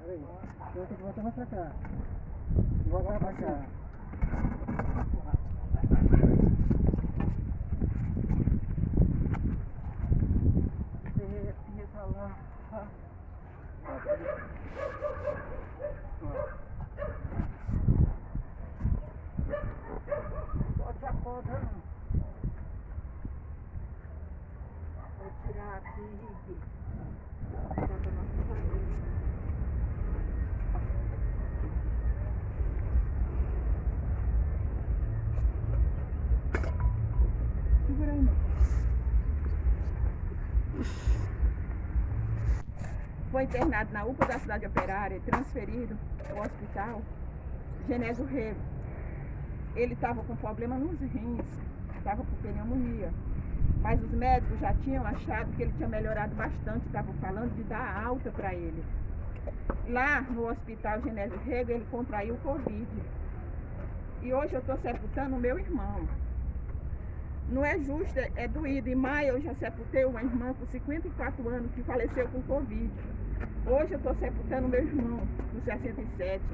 Peraí, eu tenho que voltar mais pra cá. Voltar pra cá. Bote a porta, não. Vou tirar aqui. Segura aí, não. Foi internado na UPA da Cidade Operária e transferido ao hospital Genésio Rego. Ele estava com problema nos rins, estava com pneumonia. Mas os médicos já tinham achado que ele tinha melhorado bastante, estavam falando de dar alta para ele. Lá no hospital Genésio Rego, ele contraiu Covid. E hoje eu estou sepultando o meu irmão. Não é justo, é doído. Em maio eu já sepultei uma irmã com 54 anos que faleceu com Covid. Hoje eu estou sepultando meu irmão com 67.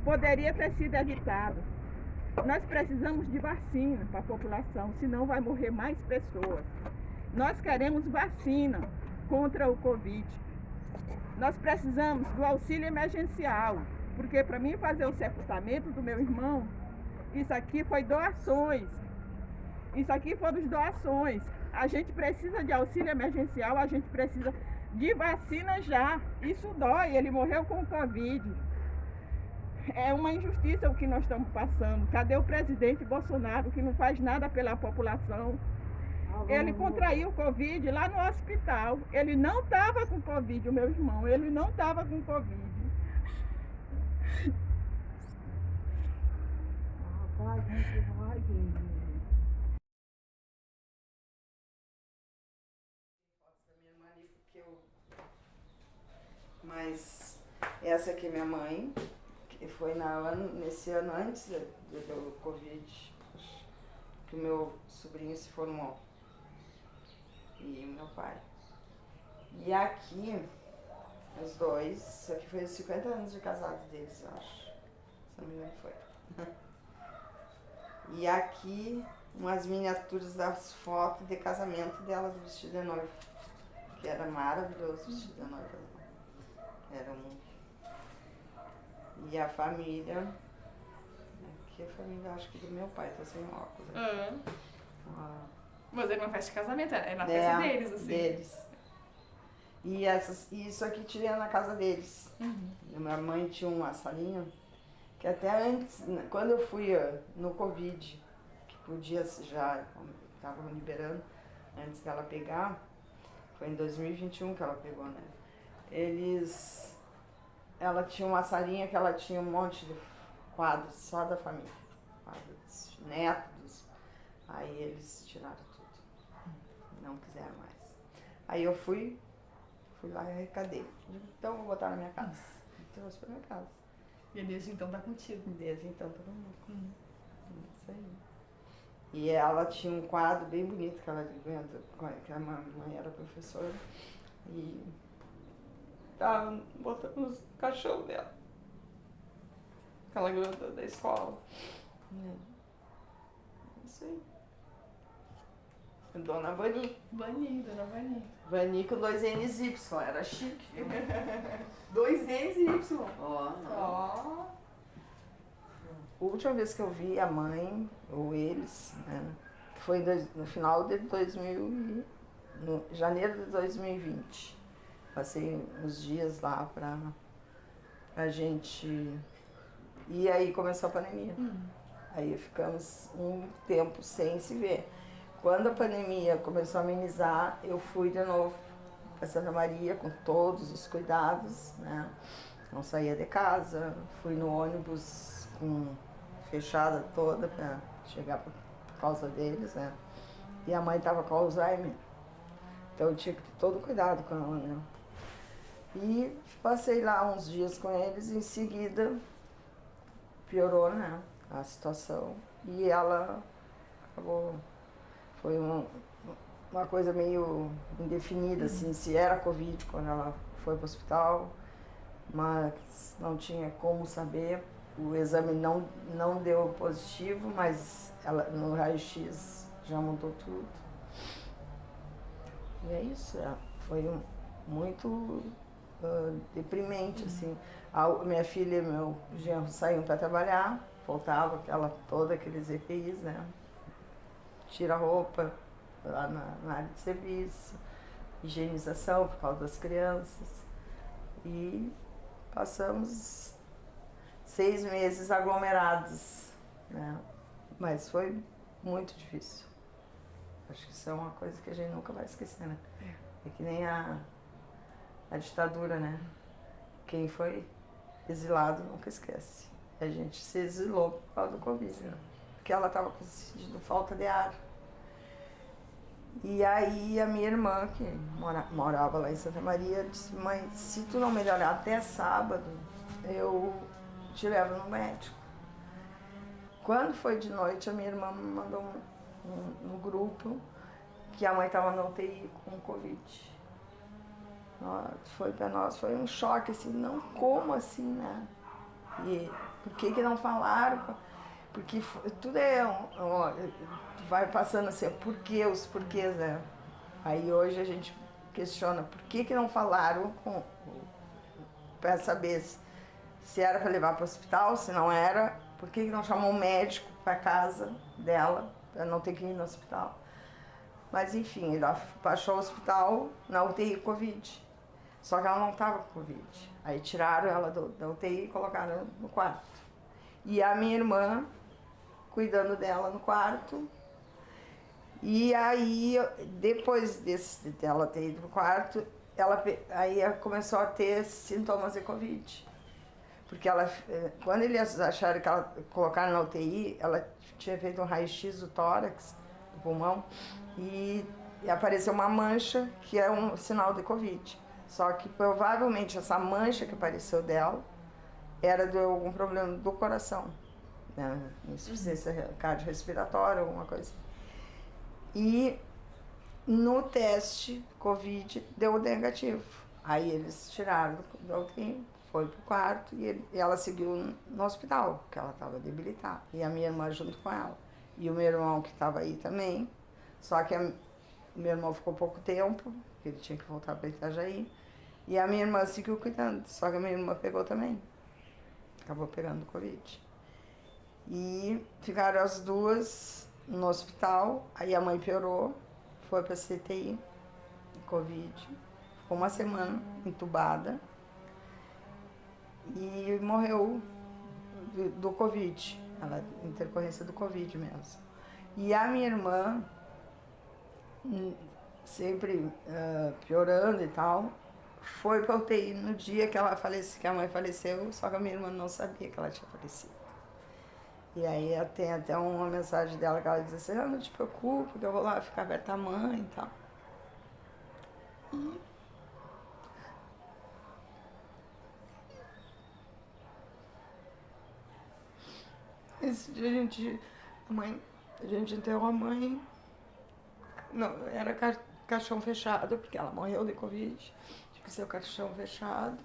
Poderia ter sido evitado. Nós precisamos de vacina para a população, senão vai morrer mais pessoas. Nós queremos vacina contra o Covid. Nós precisamos do auxílio emergencial, porque para mim fazer o sepultamento do meu irmão, isso aqui foi doações. Isso aqui foram doações. A gente precisa de auxílio emergencial, a gente precisa de vacina já. Isso dói, ele morreu com Covid. É uma injustiça o que nós estamos passando. Cadê o presidente Bolsonaro, que não faz nada pela população? Ele contraiu Covid lá no hospital. Ele não estava com Covid, o meu irmão. Ele não estava com Covid. Rapaz, gente, vai, gente. Mas essa aqui é minha mãe, que foi nesse ano antes do Covid, que o meu sobrinho se formou. E o meu pai. E aqui, os dois, isso aqui foi os 50 anos de casado deles, eu acho. Se não me engano foi. E aqui, umas miniaturas das fotos de casamento dela do vestido de noiva. Que era maravilhoso o vestido de noiva. Era um... E a família, aqui a família, acho que do meu pai, tá sem óculos. Mas é uma festa de casamento, é na festa deles, assim. Deles. E isso aqui tirei na casa deles. Minha mãe tinha uma salinha, que até antes, quando eu fui no Covid, que podia já, estavam liberando, antes dela pegar, foi em 2021 que ela pegou, né? Ela tinha uma salinha que ela tinha um monte de quadros só da família, quadros netos, aí eles tiraram tudo, não quiseram mais. Aí eu fui lá e arrecadei. Então vou botar na minha casa. Trouxe pra minha casa. E desde então tá contigo? Desde então todo mundo. Isso aí. E ela tinha um quadro bem bonito que ela inventa, que a mãe era professora. E tava botando no caixão dela. Que ela ganhou da escola. Isso aí. Dona Vani. Dona Vani. Vani com 2 N's Y, era chique. 2 N's e Y. Ó. A última vez que eu vi a mãe, ou eles, né, foi no final de no janeiro de 2020. Passei uns dias lá pra gente... E aí começou a pandemia. Aí ficamos um tempo sem se ver. Quando a pandemia começou a amenizar, eu fui de novo para Santa Maria com todos os cuidados, né? Não saía de casa, fui no ônibus fechada toda para chegar por causa deles, né? E a mãe estava com Alzheimer, então eu tinha que ter todo cuidado com ela, né? E passei lá uns dias com eles, em seguida piorou, né, a situação. E ela acabou... Foi uma coisa meio indefinida, assim, se era Covid quando ela foi para o hospital. mas não tinha como saber. O exame não deu positivo, mas ela, no raio-x já mudou tudo. E é isso, foi muito deprimente, assim. Minha filha e meu genro saíam para trabalhar, faltava todos aqueles EPIs, né? Tira a roupa lá na área de serviço, higienização por causa das crianças. E passamos 6 meses aglomerados, né? Mas foi muito difícil. Acho que isso é uma coisa que a gente nunca vai esquecer, né? É que nem a ditadura, né? Quem foi exilado nunca esquece. A gente se exilou por causa do Covid, né? Porque ela estava sentindo falta de ar. E aí a minha irmã, que morava lá em Santa Maria, disse: mãe, se tu não melhorar até sábado, eu te levo no médico. Quando foi de noite, a minha irmã me mandou no grupo que a mãe estava na UTI com Covid. Foi para nós, foi um choque, assim, não, como assim, né? E por que não falaram? Porque tudo tu vai passando assim, os porquês, né? Aí hoje a gente questiona por que não falaram para saber se era para levar para o hospital, se não era, por que não chamou um médico para casa dela, para não ter que ir no hospital. Mas enfim, ela baixou o hospital na UTI Covid. Só que ela não estava com Covid. Aí tiraram ela da UTI e colocaram no quarto. E a minha irmã cuidando dela no quarto. E aí, depois dela ter ido no quarto, aí ela começou a ter sintomas de Covid. Porque quando eles acharam que ela colocaram na UTI, ela tinha feito um raio-x do tórax, do pulmão, e apareceu uma mancha que é um sinal de Covid. Só que provavelmente essa mancha que apareceu dela era de algum problema do coração, né? Insuficiência cardiorrespiratória, alguma coisa. E no teste Covid deu negativo. Aí eles tiraram da UTI, foi pro quarto e ela seguiu no hospital, porque ela estava debilitada. E a minha irmã junto com ela. E o meu irmão que estava aí também. Só que o meu irmão ficou pouco tempo, porque ele tinha que voltar para Itajaí. E a minha irmã seguiu cuidando, só que a minha irmã pegou também. Acabou pegando Covid. E ficaram as duas no hospital, aí a mãe piorou, foi para CTI, Covid, ficou uma semana entubada e morreu do Covid, ela, intercorrência do Covid mesmo. E a minha irmã, sempre piorando e tal, foi para UTI no dia que ela faleceu, que a mãe faleceu, só que a minha irmã não sabia que ela tinha falecido. E aí tem até uma mensagem dela que ela diz assim: não te preocupe, que eu vou lá ficar perto da mãe e tal. Esse dia a gente enterrou a mãe, não, era caixão fechado, porque ela morreu de Covid, tinha que ser o caixão fechado.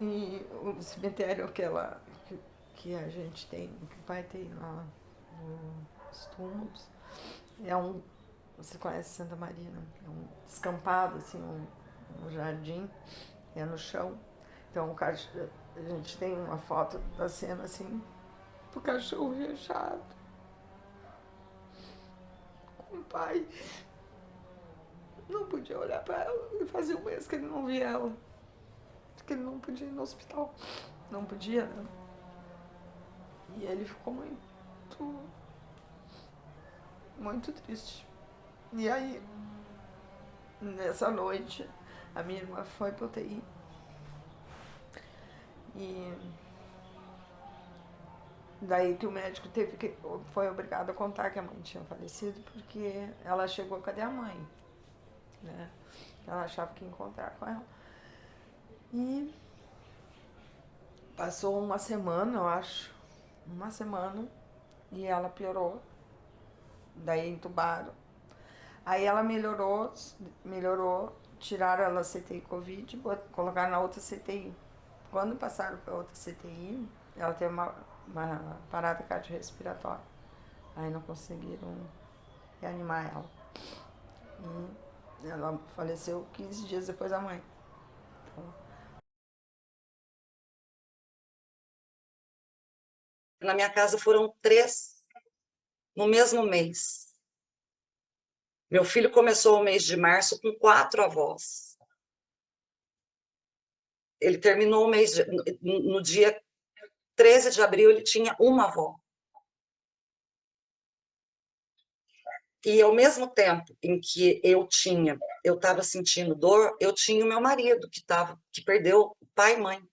E o cemitério que a gente tem, que o pai tem lá, os túmulos, você conhece Santa Maria, né? É um descampado, assim, um jardim, é no chão. Então a gente tem uma foto da cena assim, do cachorro fechado, com o pai. Não podia olhar para ela, e fazia um mês que ele não via ela, porque ele não podia ir no hospital, não podia, né? E ele ficou muito triste. E aí, nessa noite, a minha irmã foi para UTI. E daí que o médico foi obrigado a contar que a mãe tinha falecido, porque ela chegou, cadê a mãe? Né? Ela achava que ia encontrar com ela. E passou uma semana, eu acho, e ela piorou. Daí entubaram. Aí ela melhorou, tiraram ela da CTI Covid, colocaram na outra CTI, quando passaram para outra CTI, ela teve uma parada cardiorrespiratória. Aí não conseguiram reanimar ela. E ela faleceu 15 dias depois da mãe. Na minha casa foram 3 no mesmo mês. Meu filho começou o mês de março com 4 avós. Ele terminou o mês no dia 13 de abril, ele tinha uma avó. E ao mesmo tempo em que eu estava sentindo dor, eu tinha o meu marido que perdeu pai e mãe.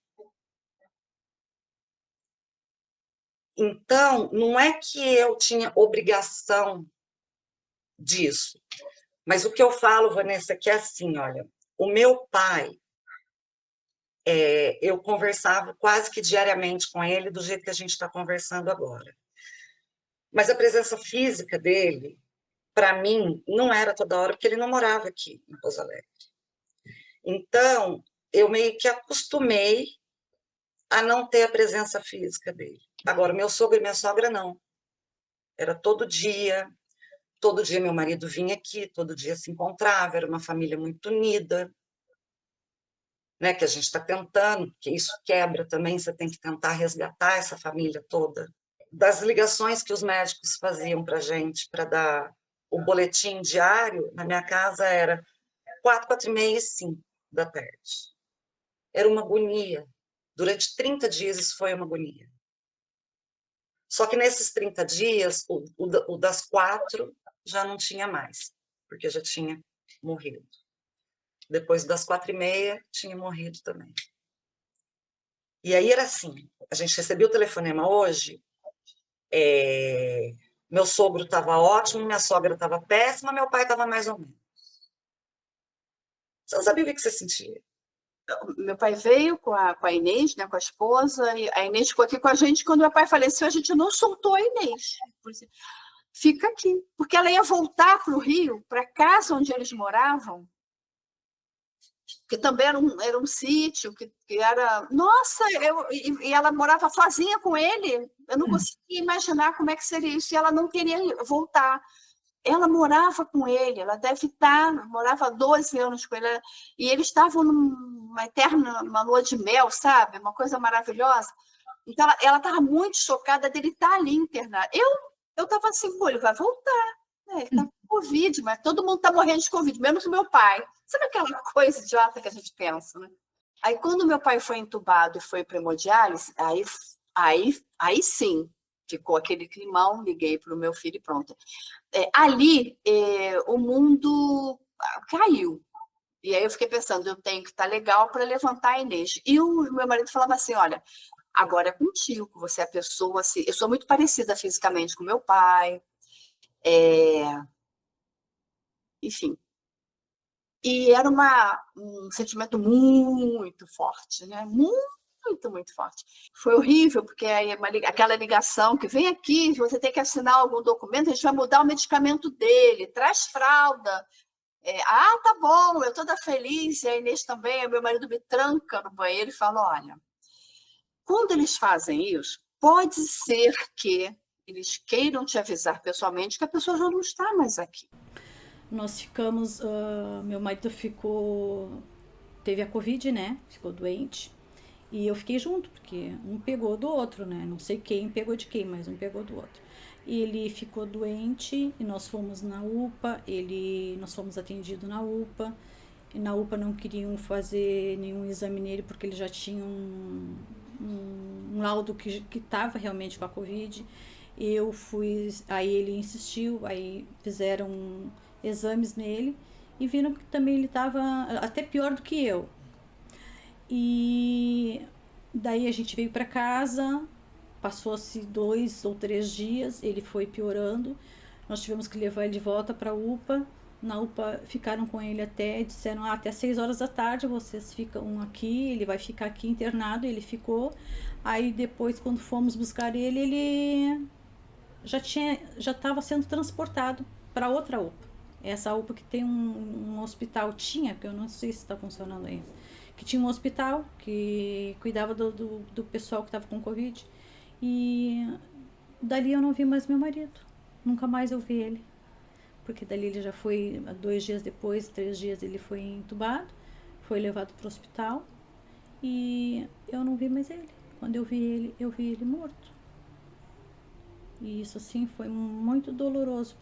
Então, não é que eu tinha obrigação disso, mas o que eu falo, Vanessa, é que é assim, olha, o meu pai, eu conversava quase que diariamente com ele, do jeito que a gente está conversando agora. Mas a presença física dele, para mim, não era toda hora, porque ele não morava aqui em Pouso Alegre. Então, eu meio que acostumei a não ter a presença física dele. Agora, meu sogro e minha sogra, não. Era todo dia meu marido vinha aqui, todo dia se encontrava, era uma família muito unida, né, que a gente está tentando, que isso quebra também, você tem que tentar resgatar essa família toda. Das ligações que os médicos faziam para a gente, para dar o boletim diário, na minha casa era 4, 4h30 e 5 da tarde. Era uma agonia. Durante 30 dias isso foi uma agonia. Só que nesses 30 dias, o das 4 já não tinha mais, porque já tinha morrido. Depois das 4h30, tinha morrido também. E aí era assim, a gente recebeu o telefonema hoje, meu sogro estava ótimo, minha sogra estava péssima, meu pai estava mais ou menos. Você não sabia o que você sentia. Meu pai veio com a Inês, né, com a esposa, e a Inês ficou aqui com a gente. Quando meu pai faleceu, a gente não soltou a Inês. Fica aqui, porque ela ia voltar para o Rio, para a casa onde eles moravam, que também era um sítio, que era... Nossa, e ela morava sozinha com ele. Eu não conseguia imaginar como é que seria isso, e ela não queria voltar. Ela morava com ele, ela deve estar, morava 12 anos com ele, e eles estavam uma lua de mel, sabe? Uma coisa maravilhosa. Então, ela estava muito chocada dele estar ali internado. Eu estava assim, pô, ele vai voltar, né? Ele está com Covid, mas todo mundo está morrendo de Covid, menos o meu pai. Sabe aquela coisa idiota que a gente pensa, né? Aí, quando meu pai foi entubado e foi para hemodiálise, aí sim, ficou aquele climão, liguei para o meu filho e pronto. Ali, o mundo caiu. E aí eu fiquei pensando, eu tenho que estar legal para levantar a Inês. E o meu marido falava assim, olha, agora é contigo, você é a pessoa... Assim, eu sou muito parecida fisicamente com meu pai. Enfim. E era um sentimento muito forte, né? Muito, muito forte. Foi horrível, porque aí aquela ligação que vem aqui, você tem que assinar algum documento, a gente vai mudar o medicamento dele, traz fralda. Tá bom, eu toda feliz, e a Inês também, meu marido me tranca no banheiro e fala, olha, quando eles fazem isso, pode ser que eles queiram te avisar pessoalmente que a pessoa já não está mais aqui. Nós ficamos, meu marido teve a Covid, né? Ficou doente. E eu fiquei junto, porque um pegou do outro, né? Não sei quem pegou de quem, mas um pegou do outro. Ele ficou doente e nós fomos na UPA, nós fomos atendidos na UPA. E na UPA não queriam fazer nenhum exame nele porque ele já tinha um laudo que estava realmente com a Covid. Eu fui, aí ele insistiu, aí fizeram exames nele e viram que também ele estava até pior do que eu. E daí a gente veio para casa, passou-se 2 ou 3 dias, ele foi piorando, nós tivemos que levar ele de volta para a UPA. Na UPA ficaram com ele disseram até 6 horas da tarde vocês ficam aqui, ele vai ficar aqui internado. Ele ficou. Aí depois, quando fomos buscar ele já estava sendo transportado para outra UPA. Essa UPA que tem um hospital, que eu não sei se está funcionando ainda, que tinha um hospital que cuidava do pessoal que estava com Covid. E dali eu não vi mais meu marido. Nunca mais eu vi ele. Porque dali ele já foi, 2 dias depois, 3 dias, ele foi entubado, foi levado para o hospital e eu não vi mais ele. Quando eu vi ele morto. E isso, assim, foi muito doloroso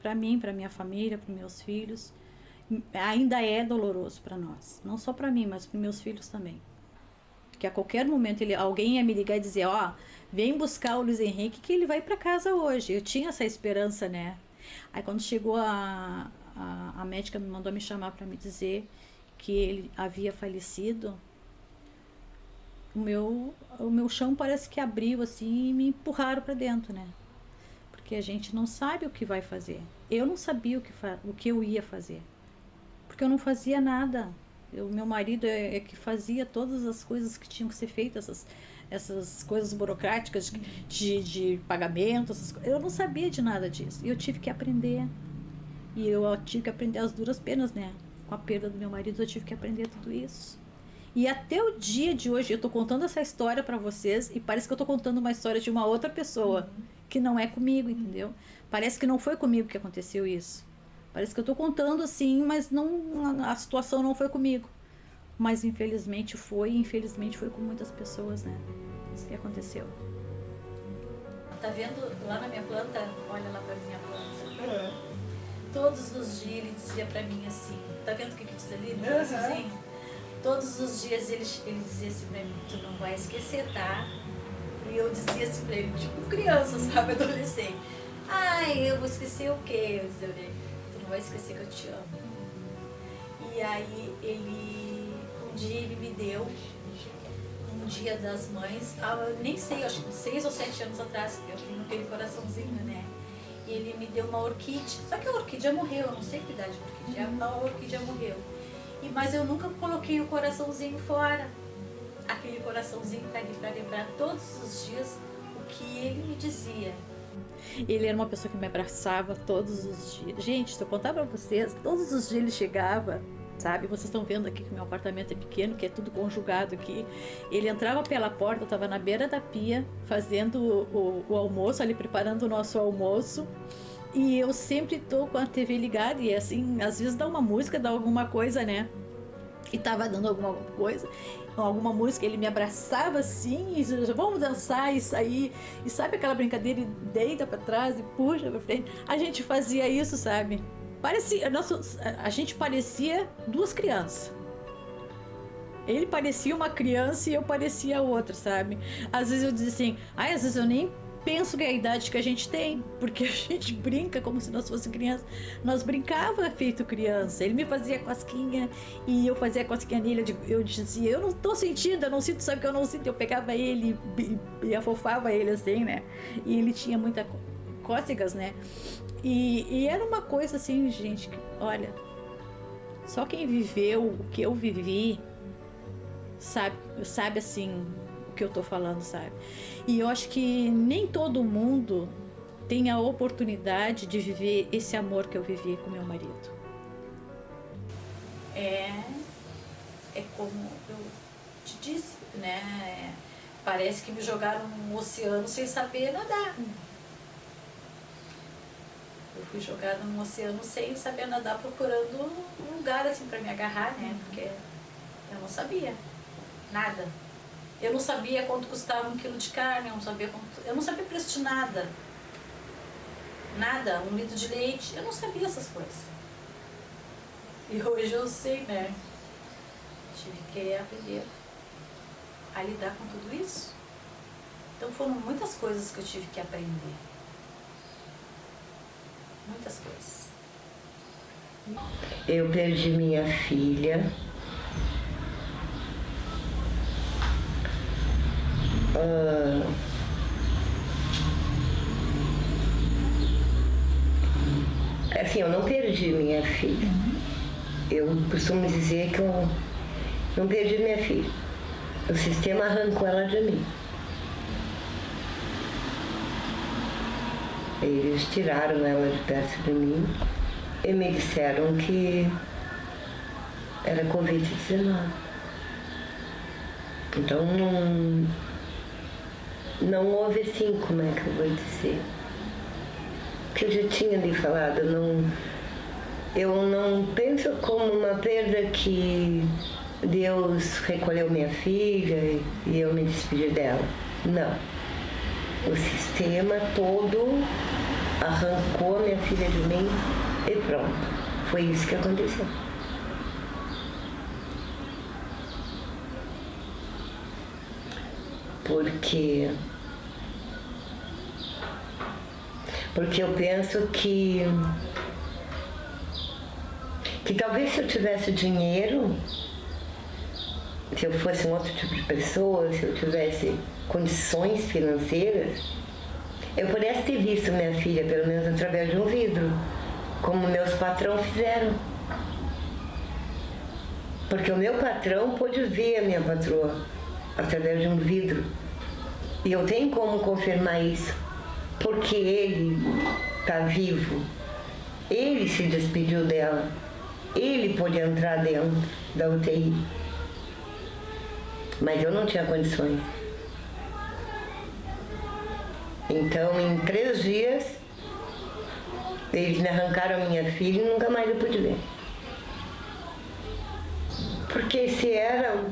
para mim, para minha família, para meus filhos. Ainda é doloroso para nós, não só para mim, mas para meus filhos também. Que a qualquer momento alguém ia me ligar e dizer, vem buscar o Luiz Henrique que ele vai para casa hoje. Eu tinha essa esperança, né? Aí quando chegou a médica me mandou me chamar para me dizer que ele havia falecido, o meu chão parece que abriu assim e me empurraram para dentro, né? Porque a gente não sabe o que vai fazer. Eu não sabia o que eu ia fazer, porque eu não fazia nada. Meu marido é que fazia todas as coisas que tinham que ser feitas, essas coisas burocráticas de pagamento, essas coisas. Eu não sabia de nada disso. E eu tive que aprender. E eu tive que aprender as duras penas, né? Com a perda do meu marido, eu tive que aprender tudo isso. E até o dia de hoje, eu tô contando essa história pra vocês e parece que eu tô contando uma história de uma outra pessoa, que não é comigo, entendeu? Parece que não foi comigo que aconteceu isso. Parece que eu tô contando assim, mas a situação não foi comigo. Mas infelizmente foi com muitas pessoas, né? Isso que aconteceu. Tá vendo lá na minha planta? Olha lá pra minha planta. Todos os dias ele dizia pra mim assim, tá vendo o que diz ali? Assim? Todos os dias ele dizia assim pra mim, tu não vai esquecer, tá? E eu dizia assim pra ele, tipo criança, sabe, adolescente. Ai, eu vou esquecer o quê? Eu dizia, tu não vai esquecer que eu te amo. E aí um dia ele me deu, um dia das mães, eu nem sei, acho que 6 ou 7 anos atrás, eu tenho aquele coraçãozinho, né? E ele me deu uma orquídea, só que a orquídea morreu, eu não sei que idade da orquídea, a orquídea morreu. Mas eu nunca coloquei o coraçãozinho fora. Aquele coraçãozinho tá ali para lembrar todos os dias o que ele me dizia. Ele era uma pessoa que me abraçava todos os dias. Gente, se eu contar para vocês, todos os dias ele chegava, sabe? Vocês estão vendo aqui que o meu apartamento é pequeno, que é tudo conjugado aqui. Ele entrava pela porta, eu estava na beira da pia, fazendo o almoço, ali preparando o nosso almoço. E eu sempre tô com a TV ligada e assim, às vezes dá uma música, dá alguma coisa, né? E tava dando alguma coisa, alguma música, ele me abraçava assim, e vamos dançar e sair. E sabe aquela brincadeira, e deita pra trás e puxa pra frente? A gente fazia isso, sabe? A gente parecia 2 crianças. Ele parecia uma criança e eu parecia outra, sabe? Às vezes eu dizia assim, às vezes eu nem penso que é a idade que a gente tem, porque a gente brinca como se nós fosse criança. Nós brincava feito criança. Ele me fazia cosquinha e eu fazia cosquinha nele. Eu dizia, eu não tô sentindo, eu não sinto, sabe que eu não sinto. Eu pegava ele e afofava ele assim, né? E ele tinha muita cócegas, né? E era uma coisa assim, gente, que, olha, só quem viveu o que eu vivi sabe assim o que eu tô falando, sabe? E eu acho que nem todo mundo tem a oportunidade de viver esse amor que eu vivi com meu marido. É como eu te disse, né? Parece que me jogaram num oceano sem saber nadar. Eu fui jogada num oceano sem saber nadar, procurando um lugar assim para me agarrar, né? Porque eu não sabia nada. Eu não sabia quanto custava 1 quilo de carne, eu não sabia preço de nada. Nada, 1 litro de leite, eu não sabia essas coisas. E hoje eu sei, né? Tive que aprender a lidar com tudo isso. Então foram muitas coisas que eu tive que aprender. Muitas coisas. Eu perdi minha filha. Assim, eu não perdi minha filha. Eu costumo dizer que eu não perdi minha filha. O sistema arrancou ela de mim. Eles tiraram ela de perto de mim e me disseram que era Covid-19. Então não houve assim, como é que eu vou dizer? Que eu já tinha lhe falado, eu não penso como uma perda que Deus recolheu minha filha e eu me despedi dela. Não. O sistema todo arrancou minha filha de mim e pronto. Foi isso que aconteceu. Porque eu penso que talvez se eu tivesse dinheiro, se eu fosse um outro tipo de pessoa, se eu tivesse condições financeiras, eu pudesse ter visto minha filha, pelo menos através de um vidro, como meus patrão fizeram. Porque o meu patrão pôde ver a minha patroa através de um vidro. E eu tenho como confirmar isso, porque ele está vivo. Ele se despediu dela. Ele pôde entrar dentro da UTI. Mas eu não tinha condições. Então, em 3 dias, eles me arrancaram a minha filha e nunca mais eu pude ver. Porque se era,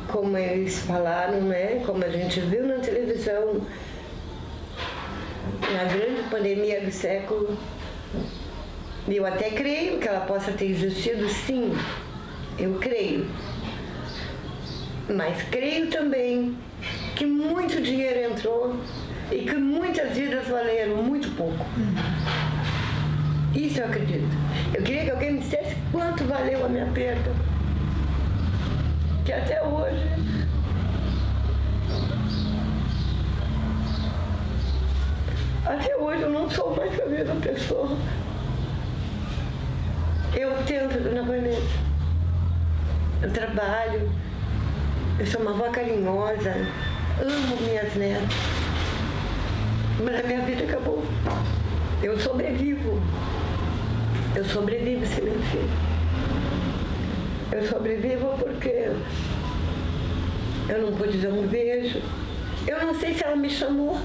como eles falaram, né, como a gente viu na televisão, na grande pandemia do século, e eu até creio que ela possa ter existido, sim, eu creio. Mas creio também que muito dinheiro entrou e que muitas vidas valeram muito pouco. Isso eu acredito. Eu queria que alguém me dissesse quanto valeu a minha perda. Que até hoje eu não sou mais a mesma pessoa. Eu tento, dona Vanessa. Eu trabalho. Eu sou uma avó carinhosa. Amo minhas netas. Mas a minha vida acabou. Eu sobrevivo. Eu sobrevivo sem meu filho. Eu sobrevivo porque eu não pude dar um beijo. Eu não sei se ela me chamou.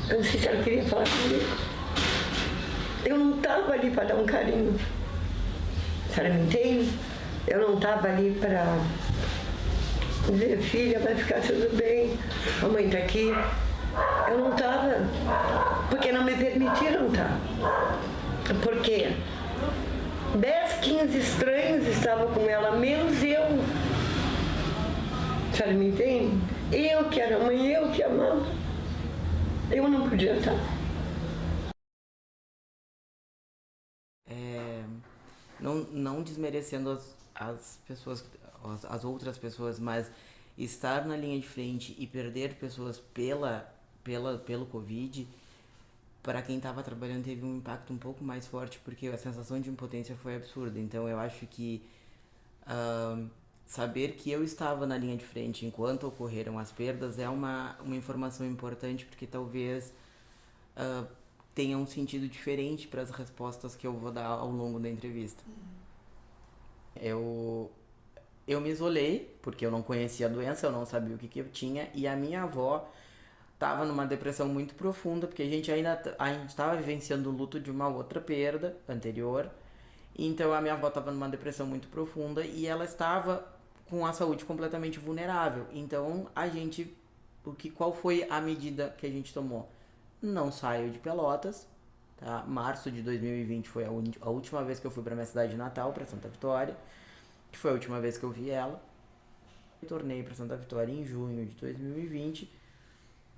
Eu não sei se ela queria falar comigo. Eu não estava ali para dar um carinho. A senhora me entende? Eu não estava ali para dizer, filha, vai ficar tudo bem, a mãe está aqui. Eu não estava, porque não me permitiram estar. Porque 10, 15 estranhos estavam com ela, menos eu. A senhora me entende? Eu que era mãe, eu que amava. Eu não podia estar. Não desmerecendo as pessoas, as outras pessoas, mas estar na linha de frente e perder pessoas pelo Covid, para quem estava trabalhando teve um impacto um pouco mais forte, porque a sensação de impotência foi absurda. Então eu acho que saber que eu estava na linha de frente enquanto ocorreram as perdas é uma informação importante, porque talvez tenha um sentido diferente para as respostas que eu vou dar ao longo da entrevista. Eu me isolei, porque eu não conhecia a doença, eu não sabia o que eu tinha, e a minha avó estava numa depressão muito profunda, porque a gente estava vivenciando o luto de uma outra perda anterior. Então a minha avó estava numa depressão muito profunda e ela estava com a saúde completamente vulnerável. Então qual foi a medida que a gente tomou? Não saio de Pelotas, tá? Março de 2020 foi a última vez que eu fui para minha cidade natal, para Santa Vitória, que foi a última vez que eu vi ela. Retornei para Santa Vitória em junho de 2020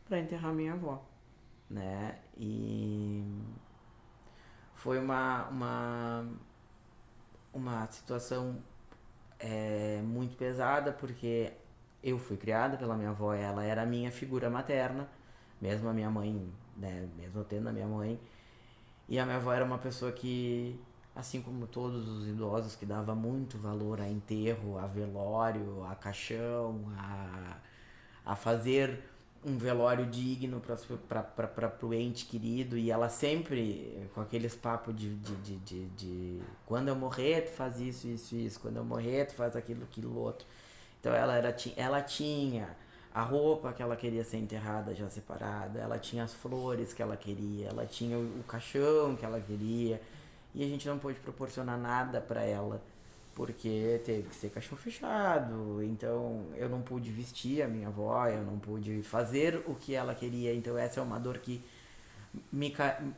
para enterrar minha avó, né? E foi uma situação muito pesada, porque eu fui criada pela minha avó, ela era a minha figura materna, mesmo a minha mãe, né, mesmo tendo a minha mãe, e a minha avó era uma pessoa que, assim como todos os idosos, que dava muito valor a enterro, a velório, a caixão, a fazer um velório digno para o ente querido, e ela sempre com aqueles papos de quando eu morrer tu faz isso, quando eu morrer tu faz aquilo, outro. Então ela tinha a roupa que ela queria ser enterrada já separada, ela tinha as flores que ela queria, ela tinha o caixão que ela queria, e a gente não pôde proporcionar nada para ela porque teve que ser caixão fechado, então eu não pude vestir a minha avó, eu não pude fazer o que ela queria, então essa é uma dor que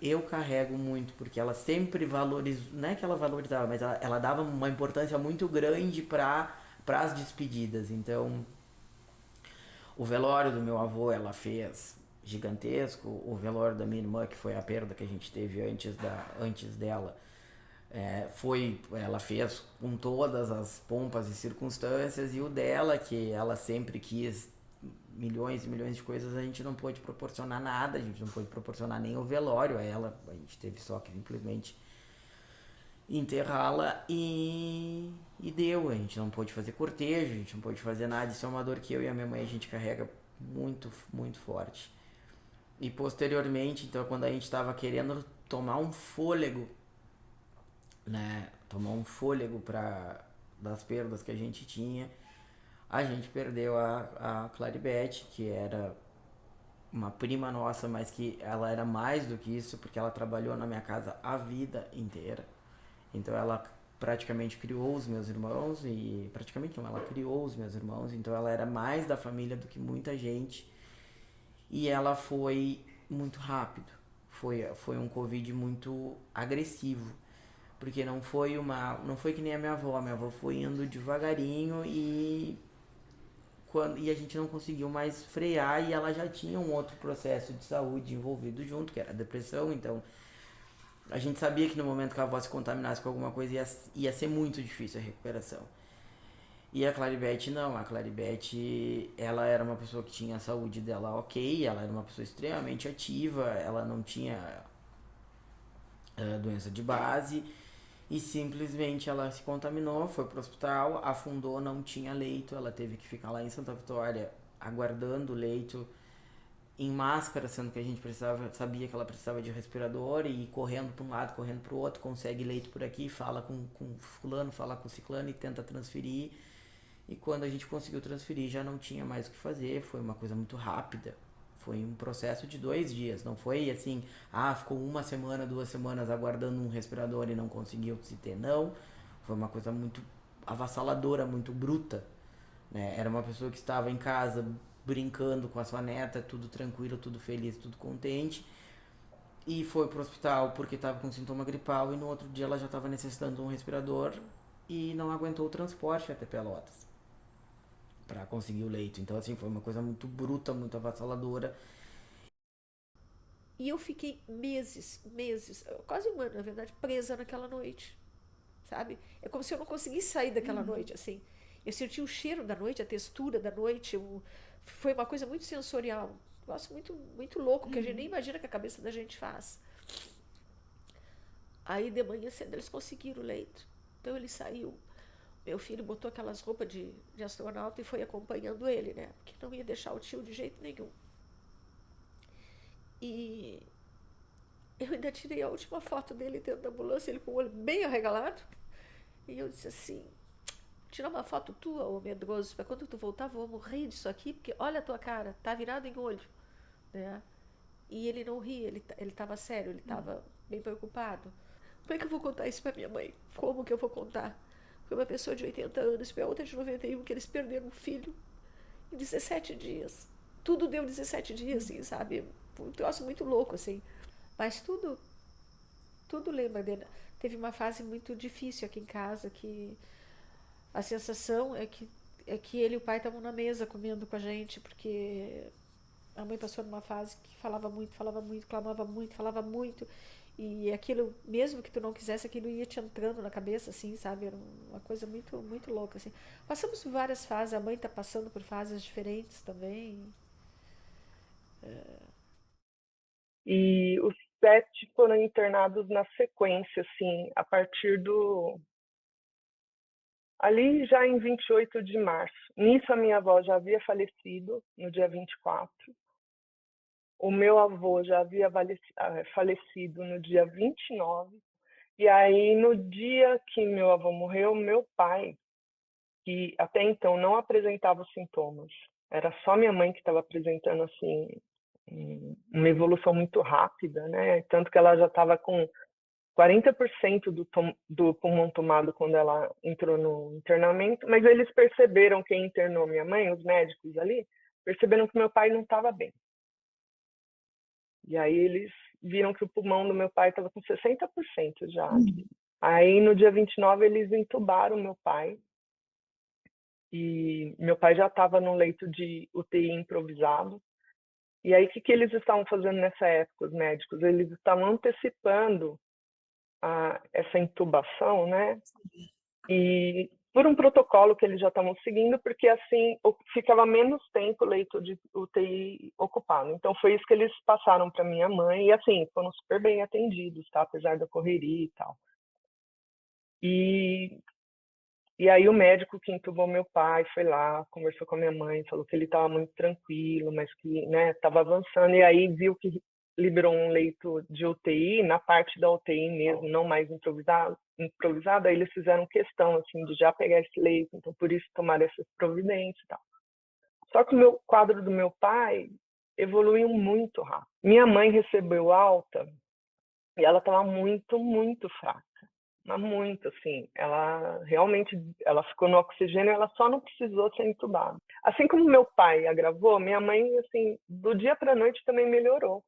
eu carrego muito, porque ela sempre valorizou, não é que ela valorizava, mas ela dava uma importância muito grande para as despedidas. Então, o velório do meu avô ela fez gigantesco, o velório da minha irmã, que foi a perda que a gente teve antes dela, ela fez com todas as pompas e circunstâncias, e o dela, que ela sempre quis milhões e milhões de coisas, a gente não pôde proporcionar nada, a gente não pôde proporcionar nem o velório a ela, a gente teve só que simplesmente enterrá-la e deu, a gente não pôde fazer cortejo, a gente não pôde fazer nada, isso é uma dor que eu e a minha mãe a gente carrega muito, muito forte. E posteriormente, então, quando a gente estava querendo tomar um fôlego, né, das perdas que a gente tinha, a gente perdeu a Claribete, que era uma prima nossa, mas que ela era mais do que isso, porque ela trabalhou na minha casa a vida inteira. Então ela praticamente criou os meus irmãos, e praticamente não, ela criou os meus irmãos, então ela era mais da família do que muita gente. E ela foi muito rápido. Foi um Covid muito agressivo. Porque não foi que nem a minha avó foi indo devagarinho e a gente não conseguiu mais frear, e ela já tinha um outro processo de saúde envolvido junto, que era a depressão, então a gente sabia que no momento que a avó se contaminasse com alguma coisa ia ser muito difícil a recuperação. E a Claribete não, a Claribete, ela era uma pessoa que tinha a saúde dela ok, ela era uma pessoa extremamente ativa, ela não tinha doença de base, e simplesmente ela se contaminou, foi pro hospital, afundou, não tinha leito, ela teve que ficar lá em Santa Vitória aguardando o leito em máscara, sendo que a gente sabia que ela precisava de respirador, e correndo para um lado, correndo para o outro, consegue leito por aqui, fala com fulano, fala com ciclano e tenta transferir. E quando a gente conseguiu transferir, já não tinha mais o que fazer, foi uma coisa muito rápida. Foi um processo de 2 dias, não foi assim, ficou 1 semana, 2 semanas aguardando um respirador e não conseguiu se ter, não. Foi uma coisa muito avassaladora, muito bruta, né? Era uma pessoa que estava em casa brincando com a sua neta, tudo tranquilo, tudo feliz, tudo contente, e foi pro hospital porque estava com sintoma gripal, e no outro dia ela já estava necessitando de um respirador e não aguentou o transporte até Pelotas para conseguir o leito. Então, assim, foi uma coisa muito bruta, muito avassaladora. E eu fiquei meses, quase um ano, na verdade, presa naquela noite, sabe? É como se eu não conseguisse sair daquela noite, assim. Eu senti o cheiro da noite, a textura da noite, foi uma coisa muito sensorial. Um negócio muito, muito louco, que a gente nem imagina que a cabeça da gente faz. Aí, de manhã cedo, eles conseguiram o leito. Então, ele saiu. Meu filho botou aquelas roupas de astronauta e foi acompanhando ele, né? Porque não ia deixar o tio de jeito nenhum. E eu ainda tirei a última foto dele dentro da ambulância, ele com o olho bem arregalado. E eu disse assim, tirar uma foto tua, ô medroso, para quando tu voltar, vou morrer disso aqui, porque olha a tua cara, tá virado em olho, né? E ele não ria, ele estava sério, ele estava bem preocupado. Como é que eu vou contar isso para minha mãe? Como que eu vou contar? Foi uma pessoa de 80 anos, para outra de 91, que eles perderam um filho em 17 dias. Tudo deu 17 dias, assim, sabe? Foi um troço muito louco, assim. Mas tudo lembra dele. Teve uma fase muito difícil aqui em casa, que a sensação é que ele e o pai estavam na mesa comendo com a gente, porque a mãe passou numa fase que falava muito, clamava muito, falava muito, e aquilo, mesmo que tu não quisesse, aquilo ia te entrando na cabeça, assim, sabe? Era uma coisa muito, muito louca, assim. Passamos por várias fases, a mãe está passando por fases diferentes também. E os 7 foram internados na sequência, assim, a partir do... Ali já em 28 de março. Nisso a minha avó já havia falecido, no dia 24. O meu avô já havia falecido no dia 29. E aí, no dia que meu avô morreu, meu pai que até então não apresentava sintomas. Era só minha mãe que estava apresentando assim uma evolução muito rápida, né? Tanto que ela já estava com 40% do pulmão tomado quando ela entrou no internamento, mas eles perceberam, quem internou minha mãe, os médicos ali, perceberam que meu pai não estava bem. E aí eles viram que o pulmão do meu pai estava com 60% já. Aí no dia 29 eles entubaram meu pai. E meu pai já estava no leito de UTI improvisado. E aí o que eles estavam fazendo nessa época, os médicos? Eles estavam antecipando essa intubação, né? E por um protocolo que eles já estavam seguindo, porque assim ficava menos tempo o leito de UTI ocupado. Então foi isso que eles passaram para minha mãe, e assim, foram super bem atendidos, tá? Apesar da correria e tal. E aí o médico que entubou meu pai foi lá, conversou com a minha mãe, falou que ele estava muito tranquilo, mas que, né, estava avançando, e aí viu que liberou um leito de UTI, na parte da UTI mesmo, não mais improvisada, aí eles fizeram questão, assim, de já pegar esse leito, então por isso tomaram essas providências e tal. Só que o quadro do meu pai evoluiu muito rápido. Minha mãe recebeu alta e ela estava muito, muito fraca. Mas muito, assim, ela realmente, ela ficou no oxigênio, ela só não precisou ser entubada. Assim como meu pai agravou, minha mãe, assim, do dia para a noite também melhorou.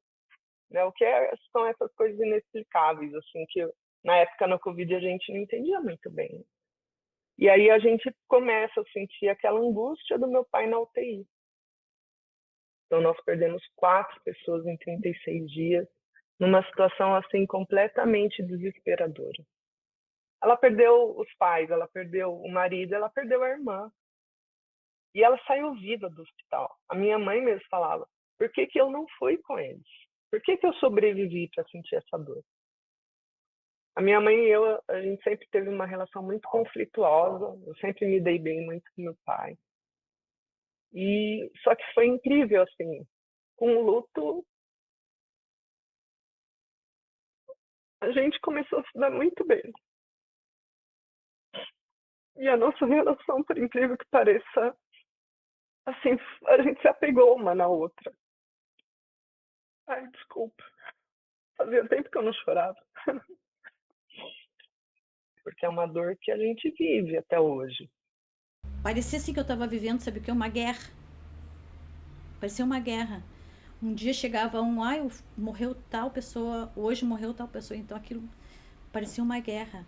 Né? O que são essas coisas inexplicáveis, assim, que na época na Covid a gente não entendia muito bem. E aí a gente começa a sentir aquela angústia do meu pai na UTI. Então nós perdemos 4 pessoas em 36 dias, numa situação, assim, completamente desesperadora. Ela perdeu os pais, ela perdeu o marido, ela perdeu a irmã. E ela saiu viva do hospital. A minha mãe mesmo falava, por que eu não fui com eles? Por que eu sobrevivi para sentir essa dor? A minha mãe e eu, a gente sempre teve uma relação muito conflituosa. Eu sempre me dei bem muito com meu pai. E só que foi incrível, assim, com o luto, a gente começou a se dar muito bem. E a nossa relação, por incrível que pareça, assim, a gente se apegou uma na outra. Ai, desculpa. Fazia tempo que eu não chorava. Porque é uma dor que a gente vive até hoje. Parecia assim que eu estava vivendo, sabe o que? Uma guerra. Parecia uma guerra. Um dia chegava morreu tal pessoa, hoje morreu tal pessoa, então aquilo parecia uma guerra.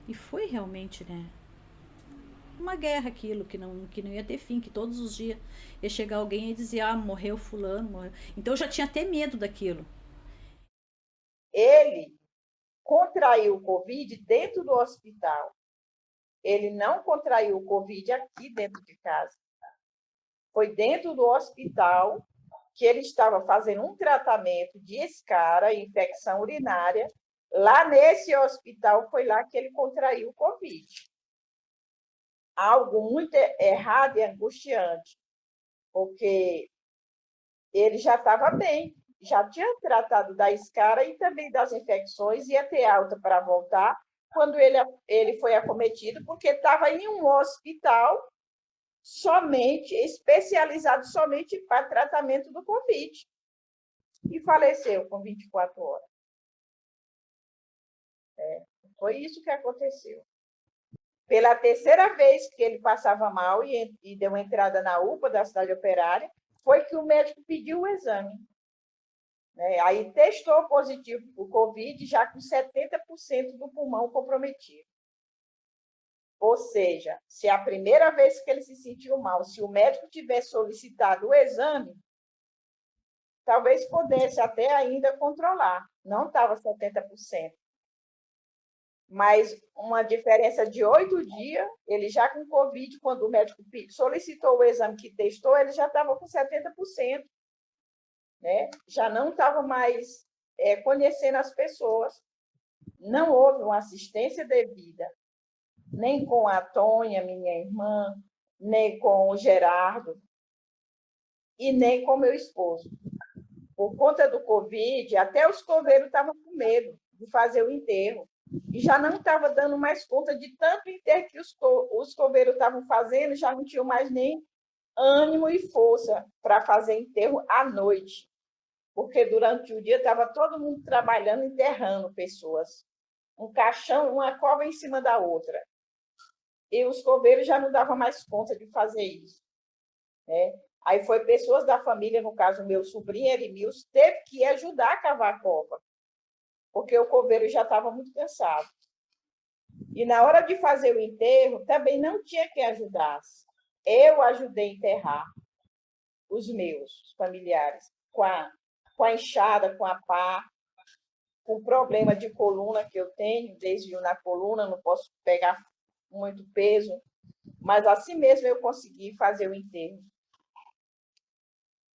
E foi realmente, né? Uma guerra aquilo, que não ia ter fim, que todos os dias ia chegar alguém e dizer, morreu fulano, morreu. Então eu já tinha até medo daquilo. Ele contraiu o Covid dentro do hospital. Ele não contraiu o Covid aqui dentro de casa. Foi dentro do hospital que ele estava fazendo um tratamento de escara, infecção urinária. Lá nesse hospital, foi lá que ele contraiu o Covid. Algo muito errado e angustiante, porque ele já estava bem, já tinha tratado da escara e também das infecções, ia ter alta para voltar, quando ele foi acometido, porque estava em um hospital especializado somente para tratamento do Covid. E faleceu com 24 horas. Foi isso que aconteceu. Pela terceira vez que ele passava mal e deu entrada na UPA da cidade operária, foi que o médico pediu o exame. Aí testou positivo para o Covid, já com 70% do pulmão comprometido. Ou seja, se a primeira vez que ele se sentiu mal, se o médico tivesse solicitado o exame, talvez pudesse até ainda controlar. Não estava 70%. Mas uma diferença de 8 dias, ele já com Covid, quando o médico solicitou o exame que testou, ele já estava com 70%. Né? Já não estava mais conhecendo as pessoas. Não houve uma assistência devida, nem com a Tônia, minha irmã, nem com o Gerardo, e nem com meu esposo. Por conta do Covid, até os coveiros estavam com medo de fazer o enterro. e já não estava dando mais conta de tanto enterro que os coveiros estavam fazendo, já não tinham mais nem ânimo e força para fazer enterro à noite, porque durante o dia estava todo mundo trabalhando, enterrando pessoas. Um caixão, uma cova em cima da outra. E os coveiros já não davam mais conta de fazer isso, né? Aí foi pessoas da família, no caso, meu sobrinho, Erimilson, teve que ajudar a cavar a cova, porque o coveiro já estava muito cansado. E na hora de fazer o enterro, também não tinha quem ajudasse. Eu ajudei a enterrar os meus familiares, com a enxada, com a pá, com problema de coluna que eu tenho, desvio na coluna, não posso pegar muito peso, mas assim mesmo eu consegui fazer o enterro.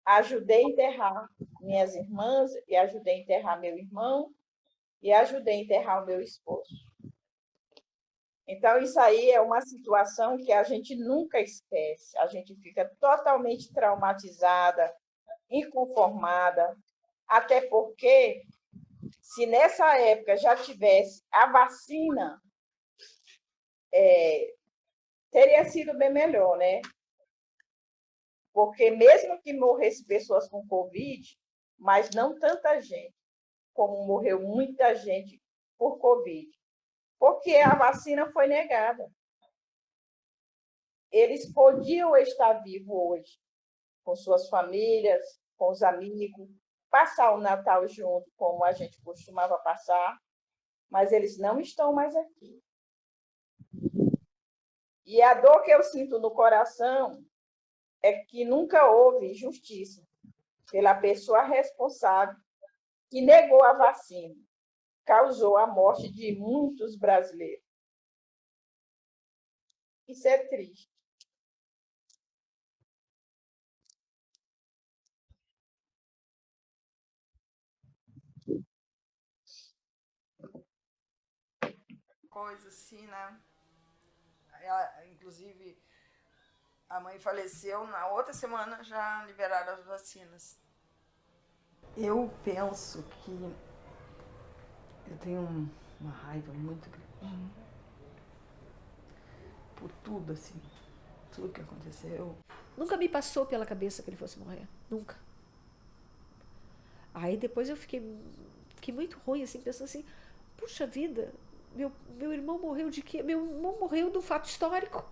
Ajudei a enterrar minhas irmãs, e ajudei a enterrar meu irmão, e ajudei a enterrar o meu esposo. Então, isso aí é uma situação que a gente nunca esquece. A gente fica totalmente traumatizada, inconformada, até porque, se nessa época já tivesse a vacina, teria sido bem melhor, né? Porque mesmo que morresse pessoas com Covid, mas não tanta gente, como morreu muita gente por Covid, porque a vacina foi negada. Eles podiam estar vivos hoje, com suas famílias, com os amigos, passar o Natal junto, como a gente costumava passar, mas eles não estão mais aqui. E a dor que eu sinto no coração é que nunca houve justiça pela pessoa responsável que negou a vacina, causou a morte de muitos brasileiros. Isso é triste. Coisa assim, né? Ela, inclusive, a mãe faleceu, na outra semana já liberaram as vacinas. Eu penso que eu tenho uma raiva muito grande por tudo, assim, tudo que aconteceu. Nunca me passou pela cabeça que ele fosse morrer, nunca. Aí depois eu fiquei muito ruim, assim, pensando assim, puxa vida, meu irmão morreu de quê? Meu irmão morreu de um fato histórico.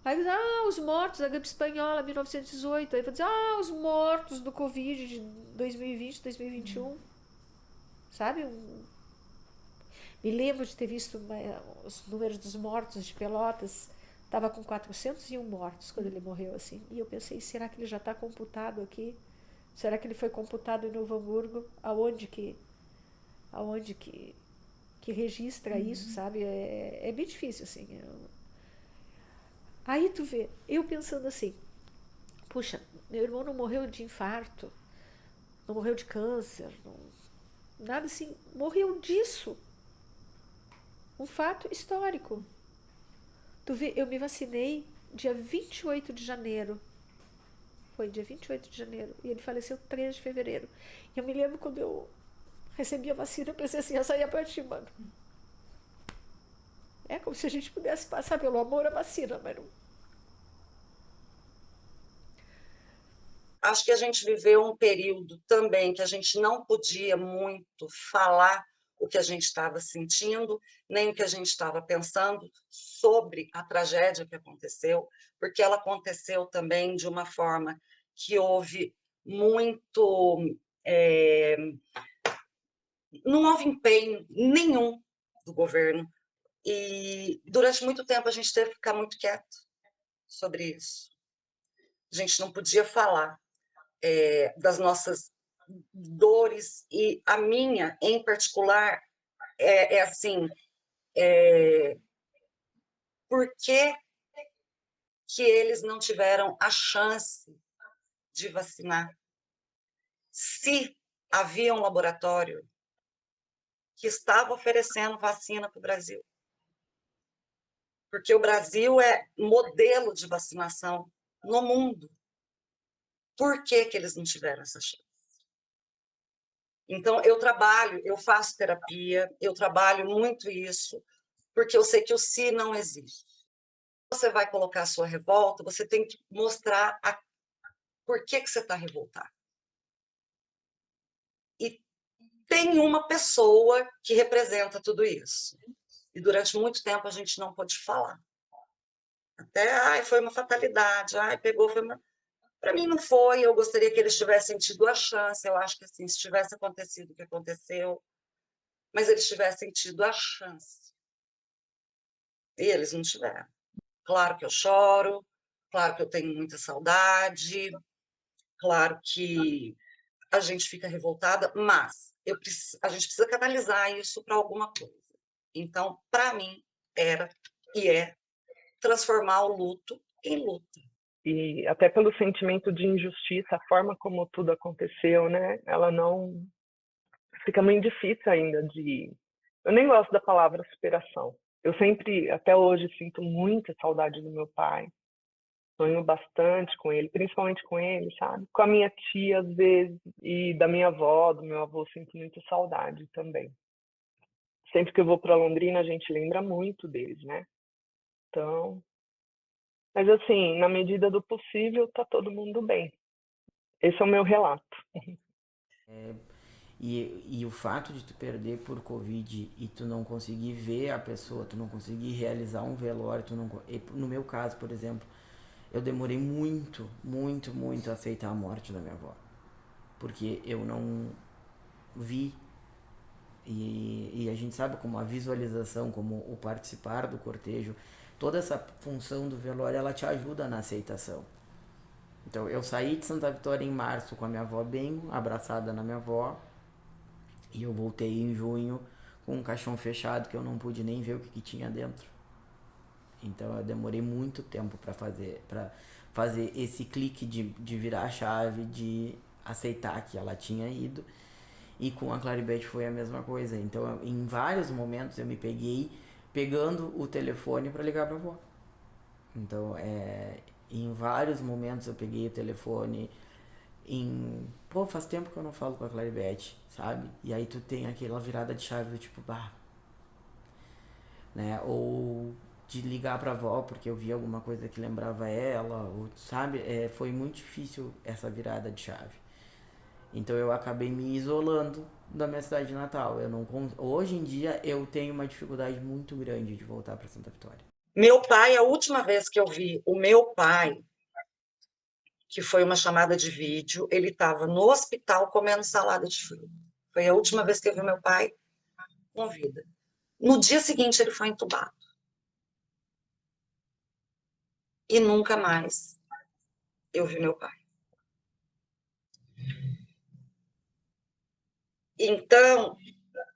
Aí diz, os mortos da gripe espanhola, 1918. Aí vai dizer, os mortos do Covid de 2020, 2021. Sabe? Me lembro de ter visto os números dos mortos de Pelotas. Estava com 401 mortos quando ele morreu, assim. E eu pensei, será que ele já está computado aqui? Será que ele foi computado em Novo Hamburgo? Aonde que registra isso, sabe? É bem difícil, assim. Aí tu vê, eu pensando assim, puxa, meu irmão não morreu de infarto, não morreu de câncer, nada assim, morreu disso. Um fato histórico. Tu vê, eu me vacinei dia 28 de janeiro. Foi dia 28 de janeiro. E ele faleceu 3 de fevereiro. E eu me lembro quando eu recebi a vacina, eu pensei assim, essa aí é pra ti, mano. É como se a gente pudesse passar pelo amor à vacina, mas não. Acho que a gente viveu um período também que a gente não podia muito falar o que a gente estava sentindo, nem o que a gente estava pensando sobre a tragédia que aconteceu, porque ela aconteceu também de uma forma que houve muito... não houve empenho nenhum do governo, e durante muito tempo a gente teve que ficar muito quieto sobre isso. A gente não podia falar das nossas dores, e a minha, em particular, assim, por que eles não tiveram a chance de vacinar? Se havia um laboratório que estava oferecendo vacina para o Brasil, porque o Brasil é modelo de vacinação no mundo. Por que eles não tiveram essa chance? Então, eu faço terapia, eu trabalho muito isso, porque eu sei que o se não existe. Você vai colocar a sua revolta, você tem que mostrar por que você está revoltado. E tem uma pessoa que representa tudo isso. E durante muito tempo a gente não pôde falar. Até, foi uma fatalidade, pegou, foi uma... Para mim não foi, eu gostaria que eles tivessem tido a chance, eu acho que assim, se tivesse acontecido o que aconteceu, mas eles tivessem tido a chance. E eles não tiveram. Claro que eu choro, claro que eu tenho muita saudade, claro que a gente fica revoltada, mas a gente precisa canalizar isso para alguma coisa. Então, para mim, era e é transformar o luto em luta. E até pelo sentimento de injustiça, a forma como tudo aconteceu, né? Ela não... Fica muito difícil ainda de... Eu nem gosto da palavra superação. Eu sempre, até hoje, sinto muita saudade do meu pai. Sonho bastante com ele, principalmente com ele, sabe? Com a minha tia, às vezes, e da minha avó, do meu avô, sinto muita saudade também. Sempre que eu vou para Londrina, a gente lembra muito deles, né? Então... Mas, assim, na medida do possível, tá todo mundo bem. Esse é o meu relato. E o fato de tu perder por Covid e tu não conseguir ver a pessoa, tu não conseguir realizar um velório, no meu caso, por exemplo, eu demorei muito a aceitar a morte da minha avó. Porque eu não vi. E a gente sabe como a visualização, como o participar do cortejo, toda essa função do velório, ela te ajuda na aceitação. Então, eu saí de Santa Vitória em março com a minha avó bem abraçada na minha avó. E eu voltei em junho com um caixão fechado que eu não pude nem ver o que tinha dentro. Então, eu demorei muito tempo para fazer esse clique de virar a chave, de aceitar que ela tinha ido. E com a Claribete foi a mesma coisa. Então, em vários momentos, eu me peguei pegando o telefone para ligar para a avó. Então, em vários momentos eu peguei o telefone. Faz tempo que eu não falo com a Claribete, sabe? E aí tu tem aquela virada de chave do tipo, né? Ou de ligar pra avó porque eu vi alguma coisa que lembrava ela, ou, sabe? Foi muito difícil essa virada de chave. Então eu acabei me isolando da minha cidade natal. Hoje em dia eu tenho uma dificuldade muito grande de voltar para Santa Vitória. Meu pai, a última vez que eu vi o meu pai, que foi uma chamada de vídeo, ele estava no hospital comendo salada de fruta. Foi a última vez que eu vi meu pai com vida. No dia seguinte ele foi entubado. E nunca mais eu vi meu pai. Então,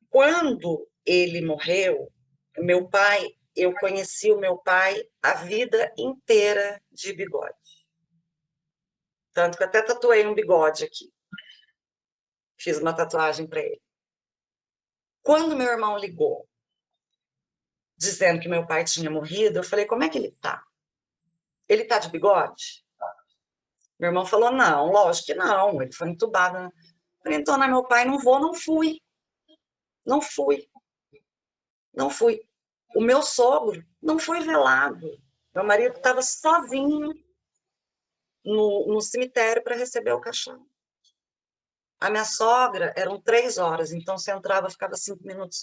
quando ele morreu, eu conheci o meu pai a vida inteira de bigode. Tanto que até tatuei um bigode aqui. Fiz uma tatuagem para ele. Quando meu irmão ligou, dizendo que meu pai tinha morrido, eu falei, como é que ele tá? Ele tá de bigode? Meu irmão falou, não, lógico que não, ele foi entubado. Eu falei, então, meu pai, não vou, não fui. Não fui. Não fui. O meu sogro não foi velado. Meu marido estava sozinho no cemitério para receber o caixão. A minha sogra, eram 3 horas, então você entrava, ficava 5 minutos.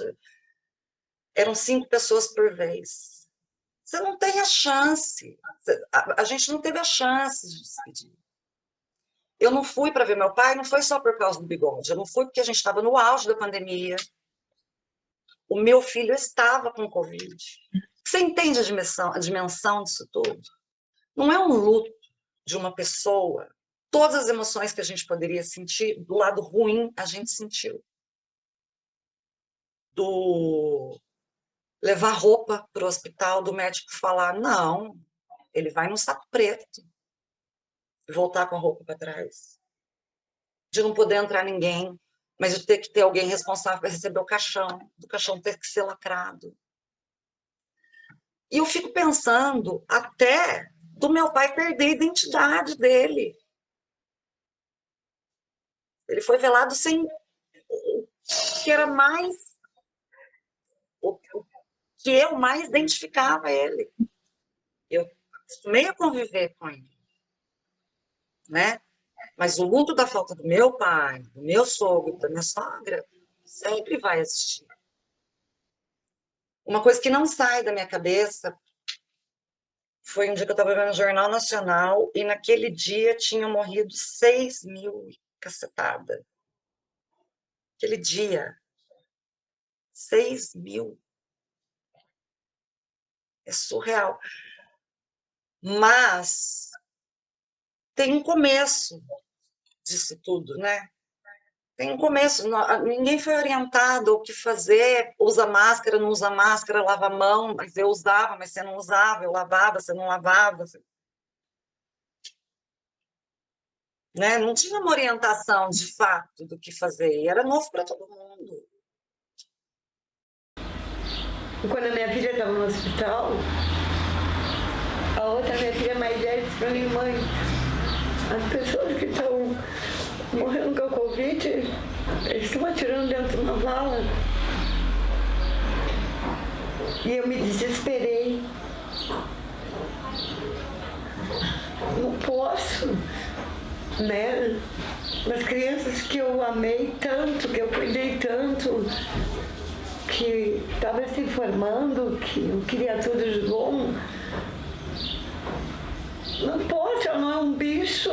Eram 5 pessoas por vez. Você não tem a chance. A gente não teve a chance de despedir. Eu não fui para ver meu pai, não foi só por causa do bigode. Eu não fui porque a gente estava no auge da pandemia. O meu filho estava com Covid. Você entende a dimensão disso tudo? Não é um luto de uma pessoa. Todas as emoções que a gente poderia sentir, do lado ruim, a gente sentiu. Do levar roupa para o hospital, do médico falar, não, ele vai no saco preto. E voltar com a roupa para trás. De não poder entrar ninguém, mas de ter que ter alguém responsável para receber o caixão, do caixão ter que ser lacrado. E eu fico pensando até do meu pai perder a identidade dele. Ele foi velado sem que era mais o que eu mais identificava ele. Eu acostumei a conviver com ele, né? Mas o luto da falta do meu pai, do meu sogro, da minha sogra, sempre vai existir. Uma coisa que não sai da minha cabeça foi um dia que eu estava vendo no Jornal Nacional e naquele dia tinham morrido 6.000 cacetada. Aquele dia, 6.000. É surreal. Mas tem um começo disso tudo, né? Tem um começo. Ninguém foi orientado o que fazer. Usa máscara, não usa máscara, lava a mão. Mas eu usava, mas você não usava. Eu lavava, você não lavava. Né? Não tinha uma orientação de fato do que fazer. E era novo para todo mundo. Quando a minha filha estava no hospital, a outra minha filha mais velha disse para mim: mãe, as pessoas que estão morrendo com a Covid, eles estão atirando dentro de uma vala. E eu me desesperei. Não posso, né? As crianças que eu amei tanto, que eu cuidei tanto, que estava se informando, que eu queria tudo de bom. Não posso, ela não é um bicho.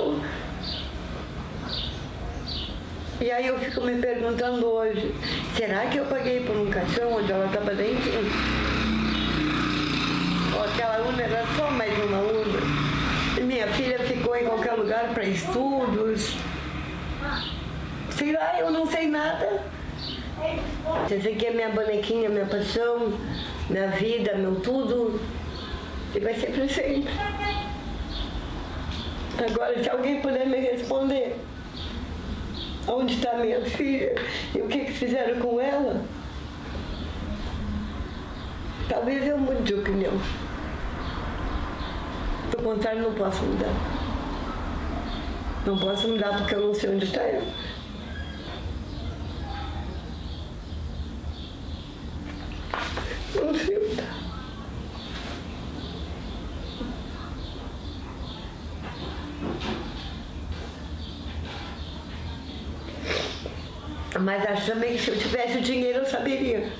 E aí eu fico me perguntando hoje, será que eu paguei por um caixão onde ela estava dentro? Ou aquela urna era só mais uma urna? E minha filha ficou em qualquer lugar para estudos. Sei lá, eu não sei nada. Essa aqui é minha bonequinha, minha paixão, minha vida, meu tudo. E vai ser para sempre. Agora, se alguém puder me responder onde está minha filha e o que fizeram com ela, talvez eu mude de opinião. Do contrário, não posso mudar. Não posso mudar porque eu não sei onde está ela. Não sei onde está. Mas acho também que se eu tivesse o dinheiro eu saberia.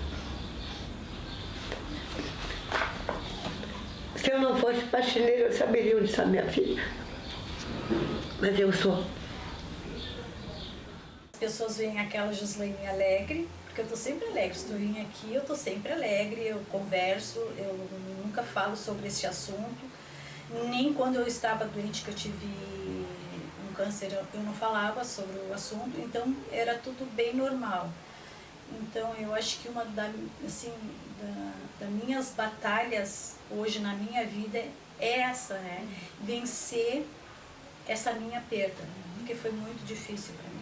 Se eu não fosse faxineira, eu saberia onde está minha filha. Mas eu sou. As pessoas veem aquela Gislaine alegre, porque eu tô sempre alegre. Se tu vir aqui, eu tô sempre alegre, eu converso, eu nunca falo sobre esse assunto. Nem quando eu estava doente, que eu tive um câncer, eu não falava sobre o assunto, então era tudo bem normal. Então eu acho que uma das minhas batalhas hoje na minha vida é essa, né? Vencer essa minha perda, porque foi muito difícil para mim.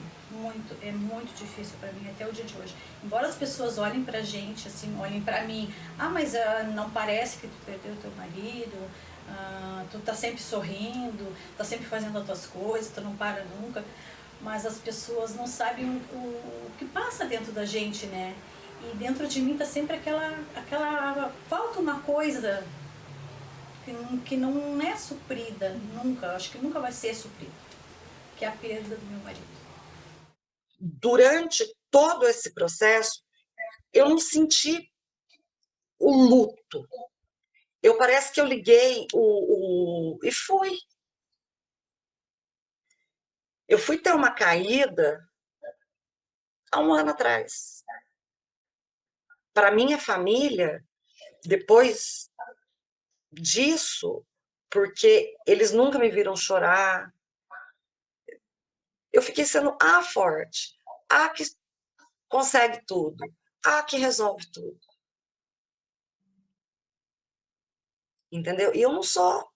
É muito difícil para mim até o dia de hoje. Embora as pessoas olhem pra gente, assim, olhem pra mim, mas não parece que tu perdeu teu marido, tu tá sempre sorrindo, tá sempre fazendo as tuas coisas, tu não para nunca. Mas as pessoas não sabem o que passa dentro da gente, né? E dentro de mim tá sempre aquela falta uma coisa que não é suprida, nunca, acho que nunca vai ser suprida, que é a perda do meu marido. Durante todo esse processo, eu não senti o luto. Parece que eu liguei e fui. Eu fui ter uma caída há um ano atrás. Para minha família, depois disso, porque eles nunca me viram chorar, eu fiquei sendo a forte, a que consegue tudo, a que resolve tudo. Entendeu? E eu não sou.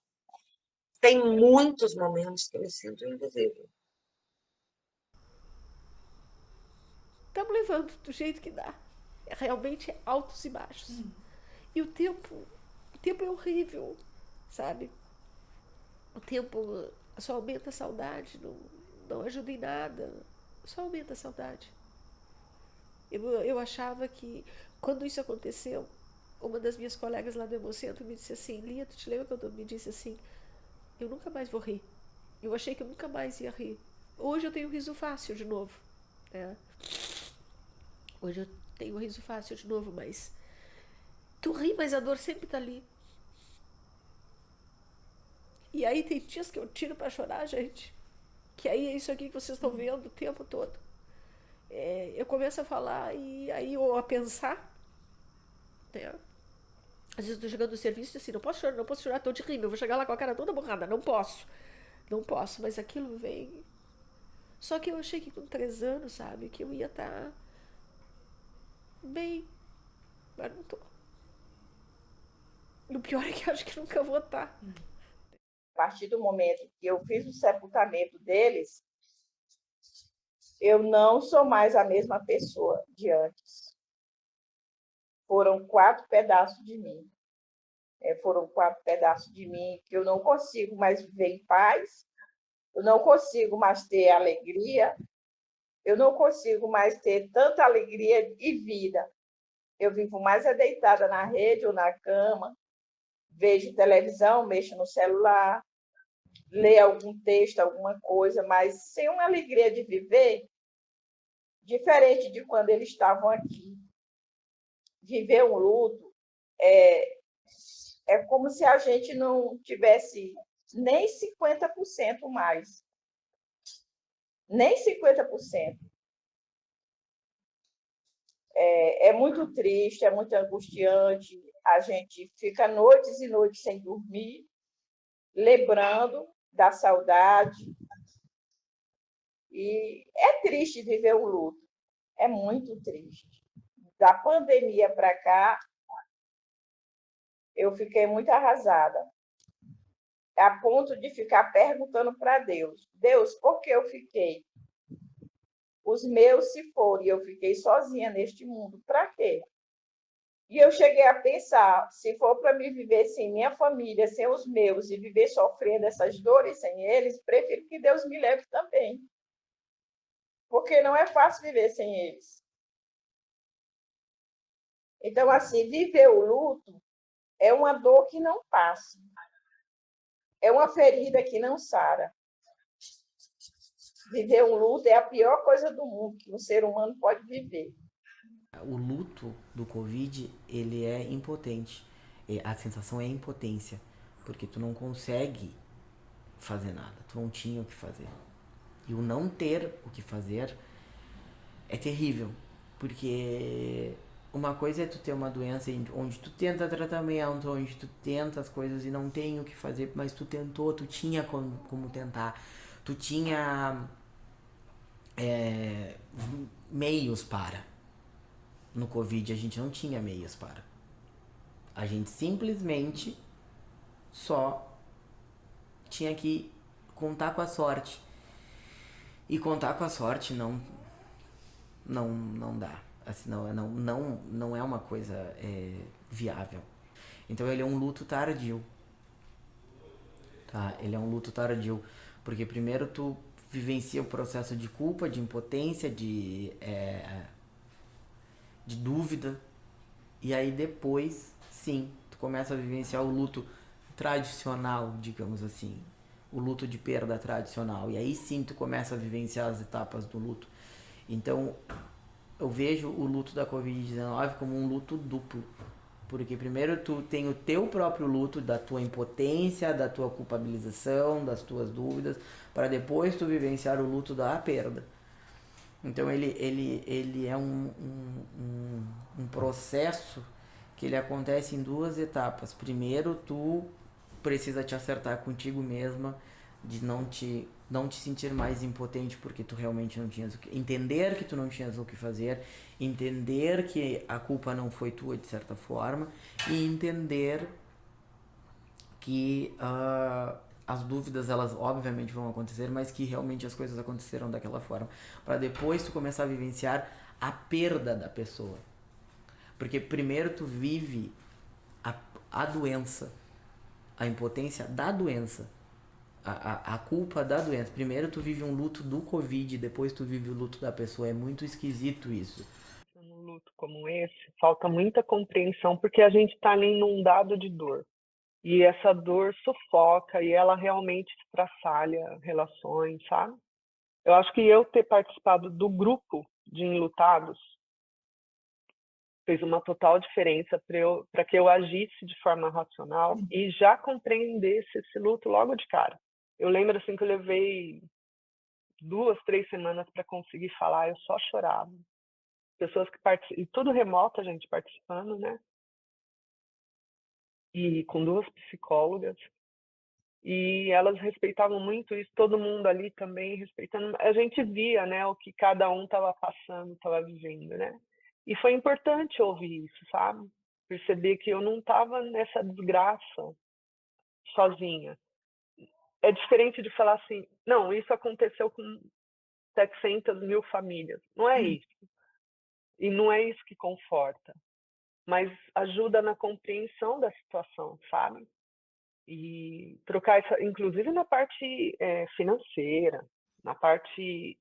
Tem muitos momentos que eu me sinto invisível. Estamos levando do jeito que dá. Realmente altos e baixos. E o tempo é horrível, sabe? O tempo só aumenta a saudade, não ajuda em nada. Só aumenta a saudade. Eu achava que, quando isso aconteceu, uma das minhas colegas lá do Hemocentro me disse assim, Lia, tu te lembra quando me disse assim, eu nunca mais vou rir. Eu achei que eu nunca mais ia rir. Hoje eu tenho riso fácil de novo, né? Hoje eu tenho riso fácil de novo, mas tu ri, mas a dor sempre tá ali. E aí tem dias que eu tiro pra chorar, gente. Que aí é isso aqui que vocês estão vendo o tempo todo. Eu começo a falar e aí ou a pensar, né? Às vezes eu tô chegando no serviço e assim, não posso chorar, tô de rima, eu vou chegar lá com a cara toda borrada, não posso, mas aquilo vem. Só que eu achei que com 3 anos, sabe, que eu ia estar bem, mas não tô. E o pior é que eu acho que nunca vou estar. A partir do momento que eu fiz o sepultamento deles, eu não sou mais a mesma pessoa de antes. Foram 4 pedaços de mim. Foram 4 pedaços de mim que eu não consigo mais viver em paz, eu não consigo mais ter alegria, eu não consigo mais ter tanta alegria e vida. Eu vivo mais deitada na rede ou na cama, vejo televisão, mexo no celular, leio algum texto, alguma coisa, mas sem uma alegria de viver, diferente de quando eles estavam aqui. Viver um luto é como se a gente não tivesse nem 50% mais. Nem 50%. É muito triste, é muito angustiante. A gente fica noites e noites sem dormir, lembrando da saudade. E é triste viver o luto. É muito triste. Da pandemia para cá, eu fiquei muito arrasada, a ponto de ficar perguntando para Deus, Deus, por que eu fiquei? Os meus se foram e eu fiquei sozinha neste mundo, para quê? E eu cheguei a pensar, se for para me viver sem minha família, sem os meus, e viver sofrendo essas dores sem eles, prefiro que Deus me leve também. Porque não é fácil viver sem eles. Então, assim, viver o luto é uma dor que não passa. É uma ferida que não sara. Viver um luto é a pior coisa do mundo que um ser humano pode viver. O luto do Covid, ele é impotente. A sensação é impotência, porque tu não consegue fazer nada, tu não tinha o que fazer. E o não ter o que fazer é terrível, porque uma coisa é tu ter uma doença onde tu tenta tratamento, onde tu tenta as coisas e não tem o que fazer, mas tu tentou, tu tinha como tentar, tu tinha meios para. No Covid a gente não tinha meios para. A gente simplesmente só tinha que contar com a sorte. E contar com a sorte não dá. Assim, não é uma coisa viável. Então ele é um luto tardio. Tá? Ele é um luto tardio. Porque primeiro tu vivencia o processo de culpa, de impotência, de dúvida. E aí depois, sim, tu começa a vivenciar o luto tradicional, digamos assim. O luto de perda tradicional. E aí sim tu começa a vivenciar as etapas do luto. Então, eu vejo o luto da Covid-19 como um luto duplo. Porque primeiro tu tem o teu próprio luto da tua impotência, da tua culpabilização, das tuas dúvidas, para depois tu vivenciar o luto da perda. Então ele é um processo que ele acontece em 2 etapas. Primeiro tu precisa te acertar contigo mesma, de não te sentir mais impotente porque tu realmente não tinhas o que... Entender que tu não tinhas o que fazer, entender que a culpa não foi tua de certa forma e entender que as dúvidas elas obviamente vão acontecer, mas que realmente as coisas aconteceram daquela forma, para depois tu começar a vivenciar a perda da pessoa. Porque primeiro tu vive a doença, a impotência da doença, a culpa da doença. Primeiro tu vive um luto do Covid, depois tu vive o luto da pessoa. É muito esquisito isso. como esse, falta muita compreensão, porque a gente está ali inundado de dor. E essa dor sufoca e ela realmente estraçalha relações, sabe? Eu acho que eu ter participado do grupo de enlutados fez uma total diferença para que eu agisse de forma racional e já compreendesse esse luto logo de cara. Eu lembro assim que eu levei 2, 3 semanas para conseguir falar, eu só chorava. Pessoas que participam, e tudo remoto, a gente participando, né? E com 2 psicólogas. E elas respeitavam muito isso, todo mundo ali também respeitando. A gente via, né, o que cada um estava passando, estava vivendo, né? E foi importante ouvir isso, sabe? Perceber que eu não estava nessa desgraça sozinha. É diferente de falar assim, não, isso aconteceu com 700 mil famílias. Não é isso. E não é isso que conforta. Mas ajuda na compreensão da situação, sabe? E trocar essa, inclusive na parte financeira, na parte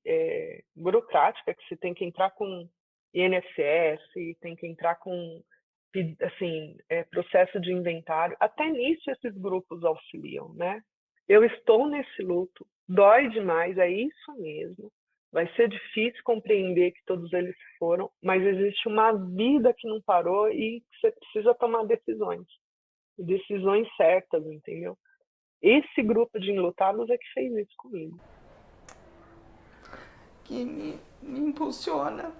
burocrática, que você tem que entrar com INSS, tem que entrar com assim, processo de inventário. Até nisso esses grupos auxiliam, né? Eu estou nesse luto, dói demais, é isso mesmo. Vai ser difícil compreender que todos eles foram, mas existe uma vida que não parou e você precisa tomar decisões certas, entendeu? Esse grupo de enlutados é que fez isso comigo. Que me impulsiona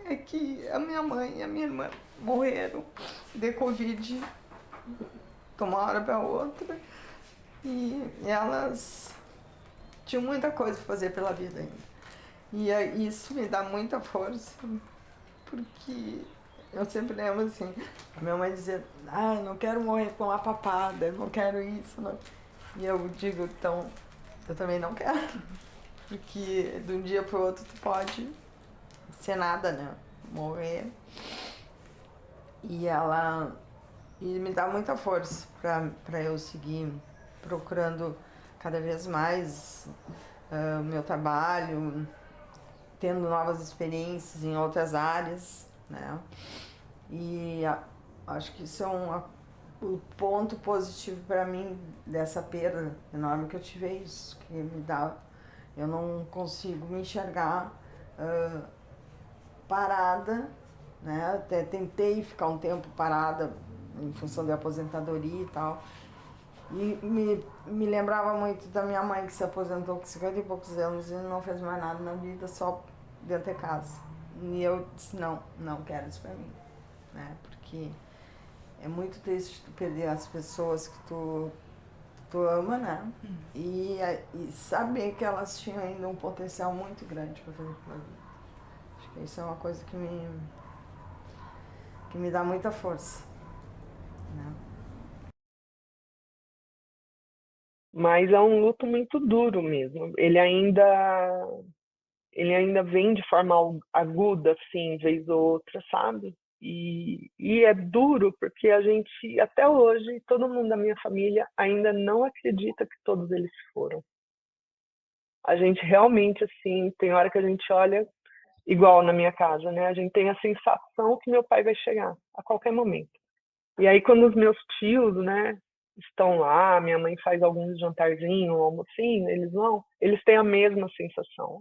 é que a minha mãe e a minha irmã morreram de Covid de uma hora para outra e elas tinham muita coisa para fazer pela vida ainda. E isso me dá muita força, porque eu sempre lembro assim, a minha mãe dizia, eu não quero morrer com a papada, eu não quero isso, não. E eu digo, então, eu também não quero, porque de um dia pro outro tu pode ser nada, né, morrer. E me dá muita força para eu seguir procurando cada vez mais o meu trabalho, tendo novas experiências em outras áreas, né? E acho que isso é o ponto positivo para mim dessa perda enorme que eu tive, é isso, que me dá, eu não consigo me enxergar parada, né? Até tentei ficar um tempo parada em função da aposentadoria e tal. E me lembrava muito da minha mãe, que se aposentou com 50 e poucos anos e não fez mais nada na vida, só dentro de casa. E eu disse, não quero isso pra mim, né? Porque é muito triste tu perder as pessoas que tu ama, né? E saber que elas tinham ainda um potencial muito grande para fazer pela vida. Acho que isso é uma coisa que me dá muita força, né? Mas é um luto muito duro mesmo. Ele ainda vem de forma aguda, assim, vez ou outra, sabe? E é duro porque a gente, até hoje, todo mundo da minha família ainda não acredita que todos eles foram. A gente realmente, assim, tem hora que a gente olha, igual na minha casa, né? A gente tem a sensação que meu pai vai chegar a qualquer momento. E aí, quando os meus tios, né, estão lá, minha mãe faz alguns jantarzinhos, um almocinho, eles têm a mesma sensação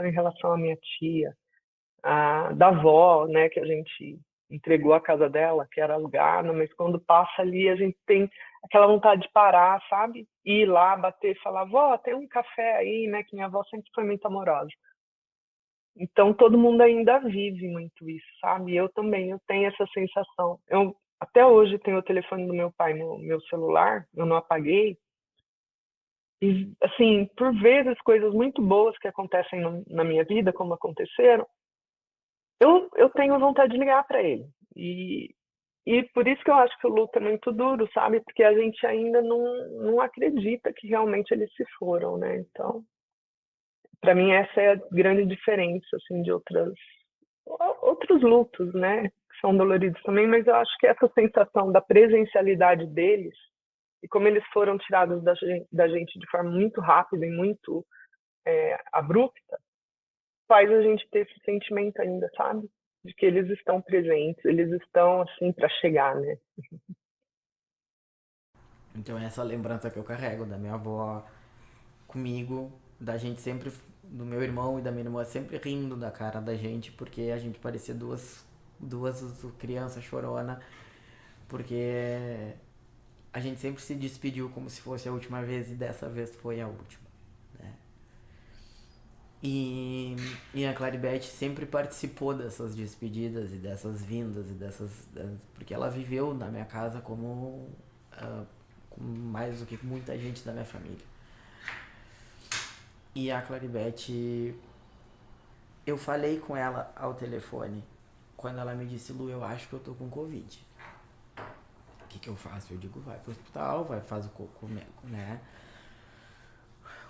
em relação à minha tia, da avó, né, que a gente entregou a casa dela, que era alugada, mas quando passa ali a gente tem aquela vontade de parar, sabe? Ir lá, bater e falar, vó, tem um café aí, né, que minha avó sempre foi muito amorosa. Então todo mundo ainda vive muito isso, sabe? Eu também, eu tenho essa sensação. Eu até hoje tenho o telefone do meu pai no meu celular, eu não apaguei. E, assim, por vezes, coisas muito boas que acontecem na minha vida, como aconteceram, eu tenho vontade de ligar para ele. E por isso que eu acho que o luto é muito duro, sabe? Porque a gente ainda não acredita que realmente eles se foram, né? Então, para mim, essa é a grande diferença, assim, de outros lutos, né? Que são doloridos também, mas eu acho que essa sensação da presencialidade deles, e como eles foram tirados da gente de forma muito rápida e muito abrupta, faz a gente ter esse sentimento ainda, sabe? de que eles estão presentes, eles estão assim para chegar, né? Então essa lembrança que eu carrego da minha avó comigo, da gente sempre, do meu irmão e da minha irmã sempre rindo da cara da gente, porque a gente parecia duas crianças chorona, porque a gente sempre se despediu como se fosse a última vez e dessa vez foi a última, né? E a Claribete sempre participou dessas despedidas e dessas vindas e porque ela viveu na minha casa como mais do que muita gente da minha família. E a Claribete, eu falei com ela ao telefone quando ela me disse: Lu, eu acho que eu tô com Covid. O que eu faço? Eu digo: vai pro hospital, faz o cocô, né?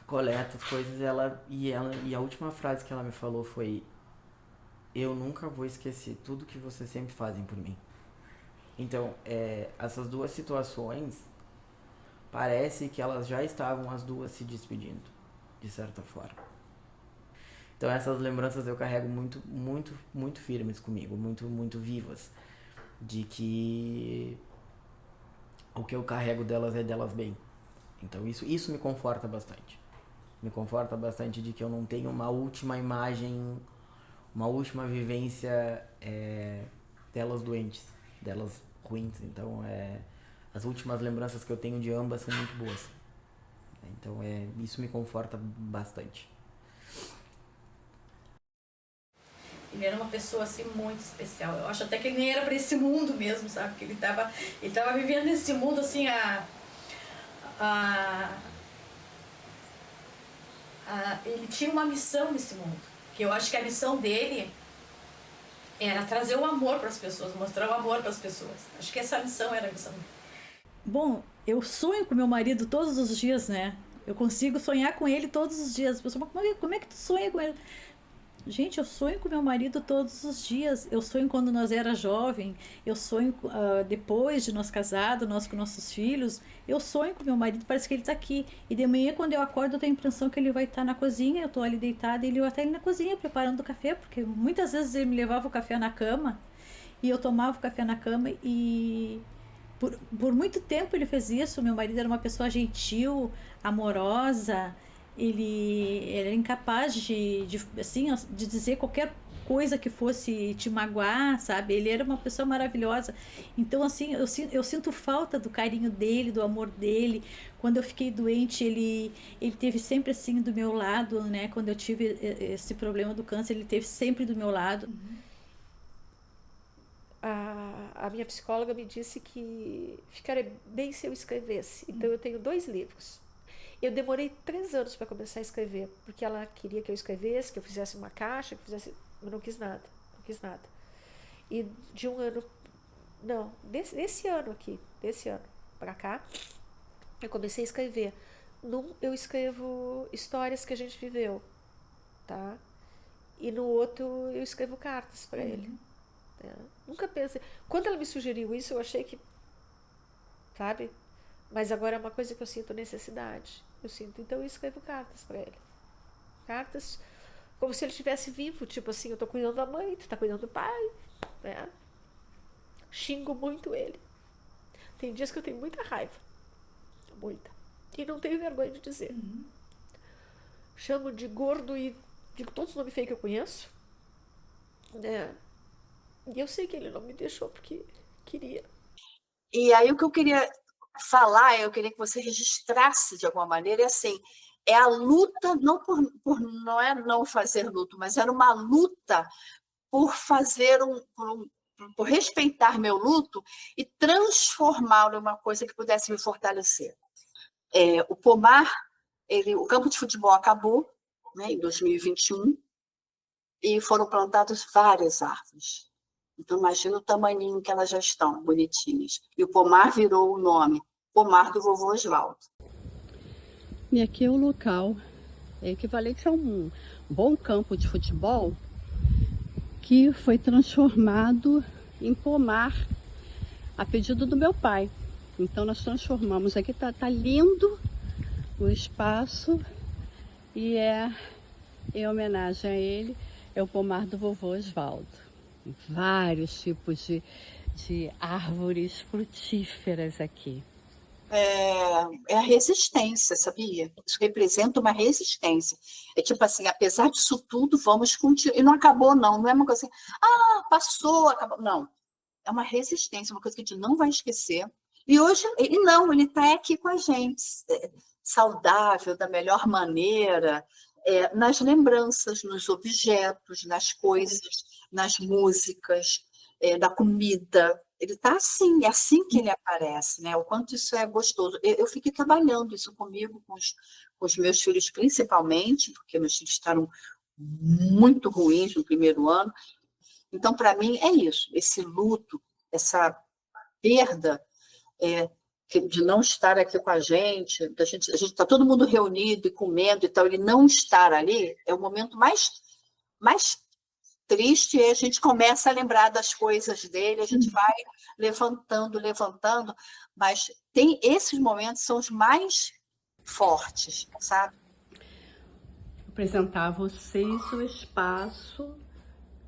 Coleta as coisas. E a última frase que ela me falou foi: eu nunca vou esquecer tudo que vocês sempre fazem por mim. Então, essas duas situações, parece que elas já estavam as duas se despedindo, de certa forma. Então essas lembranças eu carrego muito, muito, muito firmes comigo, muito, muito vivas, de que o que eu carrego delas é delas bem. Então isso me conforta bastante. Me conforta bastante de que eu não tenho uma última imagem, uma última vivência delas doentes, delas ruins. Então as últimas lembranças que eu tenho de ambas são muito boas. Então isso me conforta bastante. Ele era uma pessoa assim muito especial. Eu acho até que ele nem era para esse mundo mesmo, sabe? Porque ele tava vivendo nesse mundo assim ele tinha uma missão nesse mundo. Que eu acho que a missão dele era trazer o amor para as pessoas, mostrar o amor para as pessoas. Acho que essa missão era a missão dele. Bom, eu sonho com meu marido todos os dias, né? Eu consigo sonhar com ele todos os dias. A pessoa fala: como é que tu sonha com ele? Gente, eu sonho com meu marido todos os dias. Eu sonho quando nós era jovem. Eu sonho depois de nós casados, nós com nossos filhos. Eu sonho com meu marido, parece que ele está aqui. E de manhã, quando eu acordo, eu tenho a impressão que ele vai estar na cozinha. Eu estou ali deitada e ele vai estar ali na cozinha preparando o café, porque muitas vezes ele me levava o café na cama e eu tomava o café na cama e... Por muito tempo ele fez isso. Meu marido era uma pessoa gentil, amorosa. Ele era incapaz de dizer qualquer coisa que fosse te magoar, sabe? Ele era uma pessoa maravilhosa. Então, assim, eu sinto falta do carinho dele, do amor dele. Quando eu fiquei doente, ele teve sempre assim do meu lado, né? Quando eu tive esse problema do câncer, ele teve sempre do meu lado. A minha psicóloga me disse que ficaria bem se eu escrevesse. Então eu tenho 2 livros. Eu demorei 3 anos para começar a escrever, porque ela queria que eu escrevesse, que eu fizesse uma caixa, eu não quis nada, E de um ano, desse ano para cá, eu comecei a escrever. Eu escrevo histórias que a gente viveu, tá? E no outro eu escrevo cartas para ele. Nunca pensei. Quando ela me sugeriu isso, eu achei que, sabe? Mas agora é uma coisa que eu sinto necessidade. Então eu escrevo cartas para ele. Cartas como se ele estivesse vivo. Tipo assim, eu tô cuidando da mãe, tu tá cuidando do pai. Né? Xingo muito ele. Tem dias que eu tenho muita raiva. Muita. E não tenho vergonha de dizer. Chamo de gordo e digo todos os nomes feios que eu conheço. Né? E eu sei que ele não me deixou porque queria. E aí o que eu queria falar, eu queria que você registrasse de alguma maneira, é assim, é a luta, não é não fazer luto, mas era uma luta por fazer por respeitar meu luto e transformá-lo em uma coisa que pudesse me fortalecer. O pomar, o campo de futebol acabou, né, em 2021, e foram plantadas várias árvores. Então, imagina o tamaninho que elas já estão, bonitinhas. E o pomar virou o nome, Pomar do Vovô Osvaldo. E aqui é o local, equivalente a um bom campo de futebol, que foi transformado em pomar, a pedido do meu pai. Então, nós transformamos aqui, tá lindo o espaço, e em homenagem a ele, é o pomar do Vovô Osvaldo. vários tipos de árvores frutíferas aqui. É a resistência, sabia? Isso representa uma resistência. É tipo assim, apesar disso tudo, vamos continuar. E não acabou, não. Não é uma coisa assim, passou, acabou. Não. É uma resistência, uma coisa que a gente não vai esquecer. E hoje, ele está aqui com a gente, saudável, da melhor maneira, nas lembranças, nos objetos, nas coisas, nas músicas, na comida. Ele está assim, é assim que ele aparece, né? O quanto isso é gostoso. Eu fiquei trabalhando isso comigo, com os meus filhos principalmente, porque meus filhos estavam muito ruins no primeiro ano. Então, para mim, é isso, esse luto, essa perda de não estar aqui com a gente está todo mundo reunido e comendo e tal, ele não estar ali é o momento mais triste, e a gente começa a lembrar das coisas dele, a gente vai levantando, mas esses momentos são os mais fortes, sabe? Vou apresentar a vocês o espaço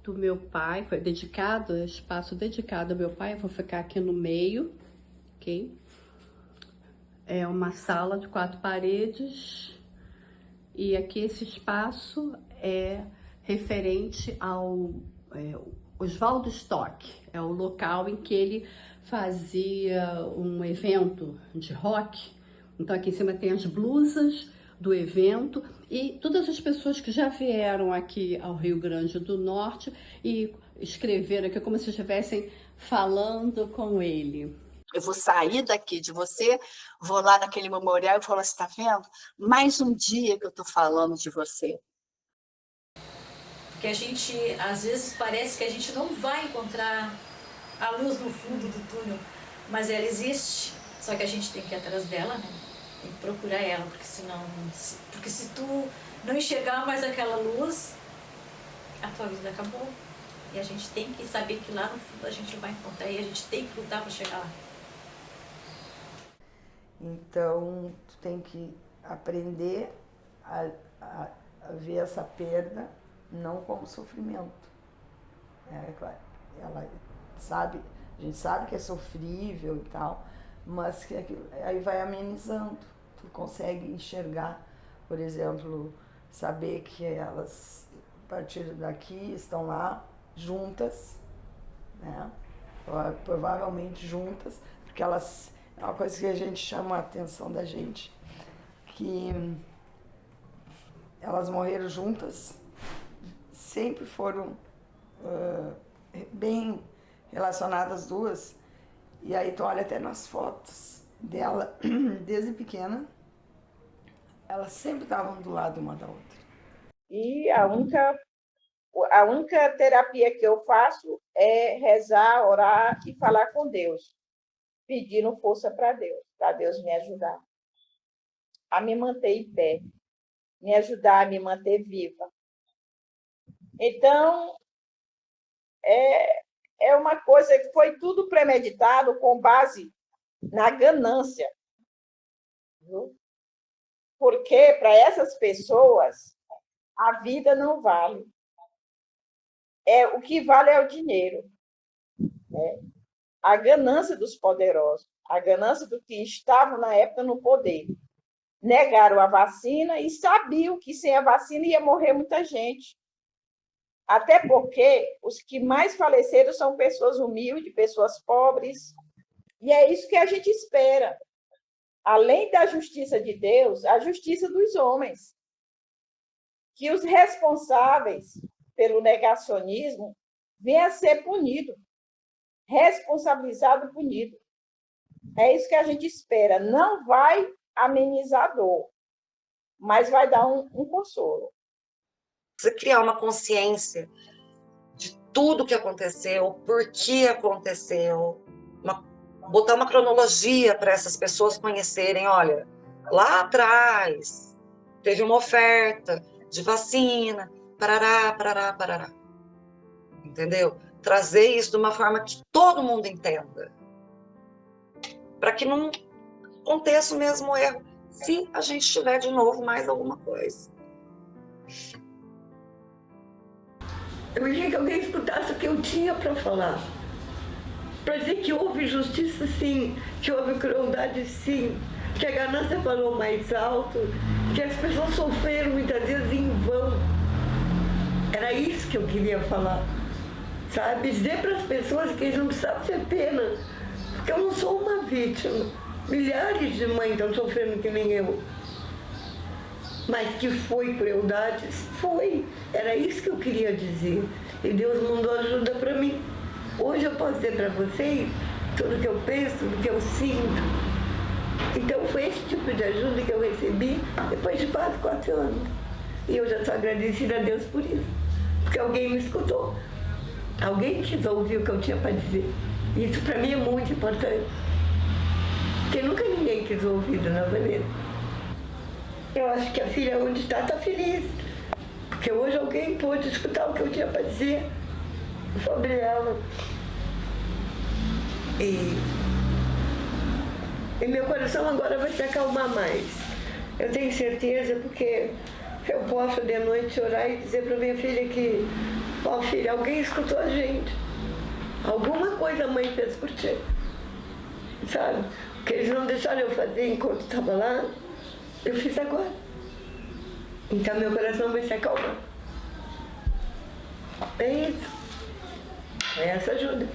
do meu pai, foi espaço dedicado ao meu pai, eu vou ficar aqui no meio, ok? É uma sala de 4 paredes, e aqui esse espaço é referente ao Oswaldo Stock, é o local em que ele fazia um evento de rock. Então aqui em cima tem as blusas do evento e todas as pessoas que já vieram aqui ao Rio Grande do Norte e escreveram aqui como se estivessem falando com ele. Eu vou sair daqui de você, vou lá naquele memorial e falar assim, tá vendo? Mais um dia que eu tô falando de você. Porque a gente, às vezes, parece que a gente não vai encontrar a luz no fundo do túnel, mas ela existe, só que a gente tem que ir atrás dela, né? Tem que procurar ela, porque se tu não enxergar mais aquela luz, a tua vida acabou. E a gente tem que saber que lá no fundo a gente vai encontrar e a gente tem que lutar para chegar lá. Então, tu tem que aprender a ver essa perda não como sofrimento. Ela sabe, a gente sabe que é sofrível e tal, mas que aí vai amenizando. Tu consegue enxergar, por exemplo, saber que elas, a partir daqui, estão lá juntas, né? Provavelmente juntas, porque elas, é uma coisa que a gente chama a atenção da gente, que elas morreram juntas, sempre foram bem relacionadas as duas, e aí tu olha até nas fotos dela, desde pequena, elas sempre estavam do lado uma da outra. E a única terapia que eu faço é rezar, orar e falar com Deus, pedindo força para Deus me ajudar a me manter em pé, me ajudar a me manter viva. Então, é uma coisa que foi tudo premeditado com base na ganância. Viu? Porque para essas pessoas, a vida não vale. O que vale é o dinheiro. Né? A ganância dos poderosos, a ganância do que estavam na época no poder. Negaram a vacina e sabiam que sem a vacina ia morrer muita gente. Até porque os que mais faleceram são pessoas humildes, pessoas pobres. E é isso que a gente espera. Além da justiça de Deus, a justiça dos homens. Que os responsáveis pelo negacionismo venham a ser punidos. Responsabilizado, punido. É isso que a gente espera. Não vai amenizar a dor, mas vai dar um consolo. Você criar uma consciência de tudo que aconteceu, por que aconteceu, botar uma cronologia para essas pessoas conhecerem, olha, lá atrás teve uma oferta de vacina, parará, parará, parará. Entendeu? Trazer isso de uma forma que todo mundo entenda. Para que não aconteça o mesmo erro, se a gente tiver de novo mais alguma coisa. Eu queria que alguém escutasse o que eu tinha para falar. Para dizer que houve justiça, sim, que houve crueldade, sim, que a ganância falou mais alto, que as pessoas sofreram muitas vezes em vão. Era isso que eu queria falar, sabe? Dizer para as pessoas que eles não precisavam ter pena, porque eu não sou uma vítima. Milhares de mães estão sofrendo que nem eu. Mas que foi crueldade, foi. Era isso que eu queria dizer. E Deus mandou ajuda para mim. Hoje eu posso dizer para vocês tudo que eu penso, tudo que eu sinto. Então foi esse tipo de ajuda que eu recebi depois de quase 4 anos. E eu já estou agradecida a Deus por isso. Porque alguém me escutou. Alguém quis ouvir o que eu tinha para dizer. Isso para mim é muito importante. Porque nunca ninguém quis ouvir, dona Vanessa. Eu acho que a filha onde está feliz. Porque hoje alguém pôde escutar o que eu tinha para dizer sobre ela. E meu coração agora vai se acalmar mais. Eu tenho certeza, porque eu posso de noite orar e dizer para minha filha que, ó filha, alguém escutou a gente. Alguma coisa a mãe fez por ti. Sabe? Que eles não deixaram eu fazer enquanto estava lá, eu fiz agora. Então meu coração vai se acalmar. É isso. É essa ajuda.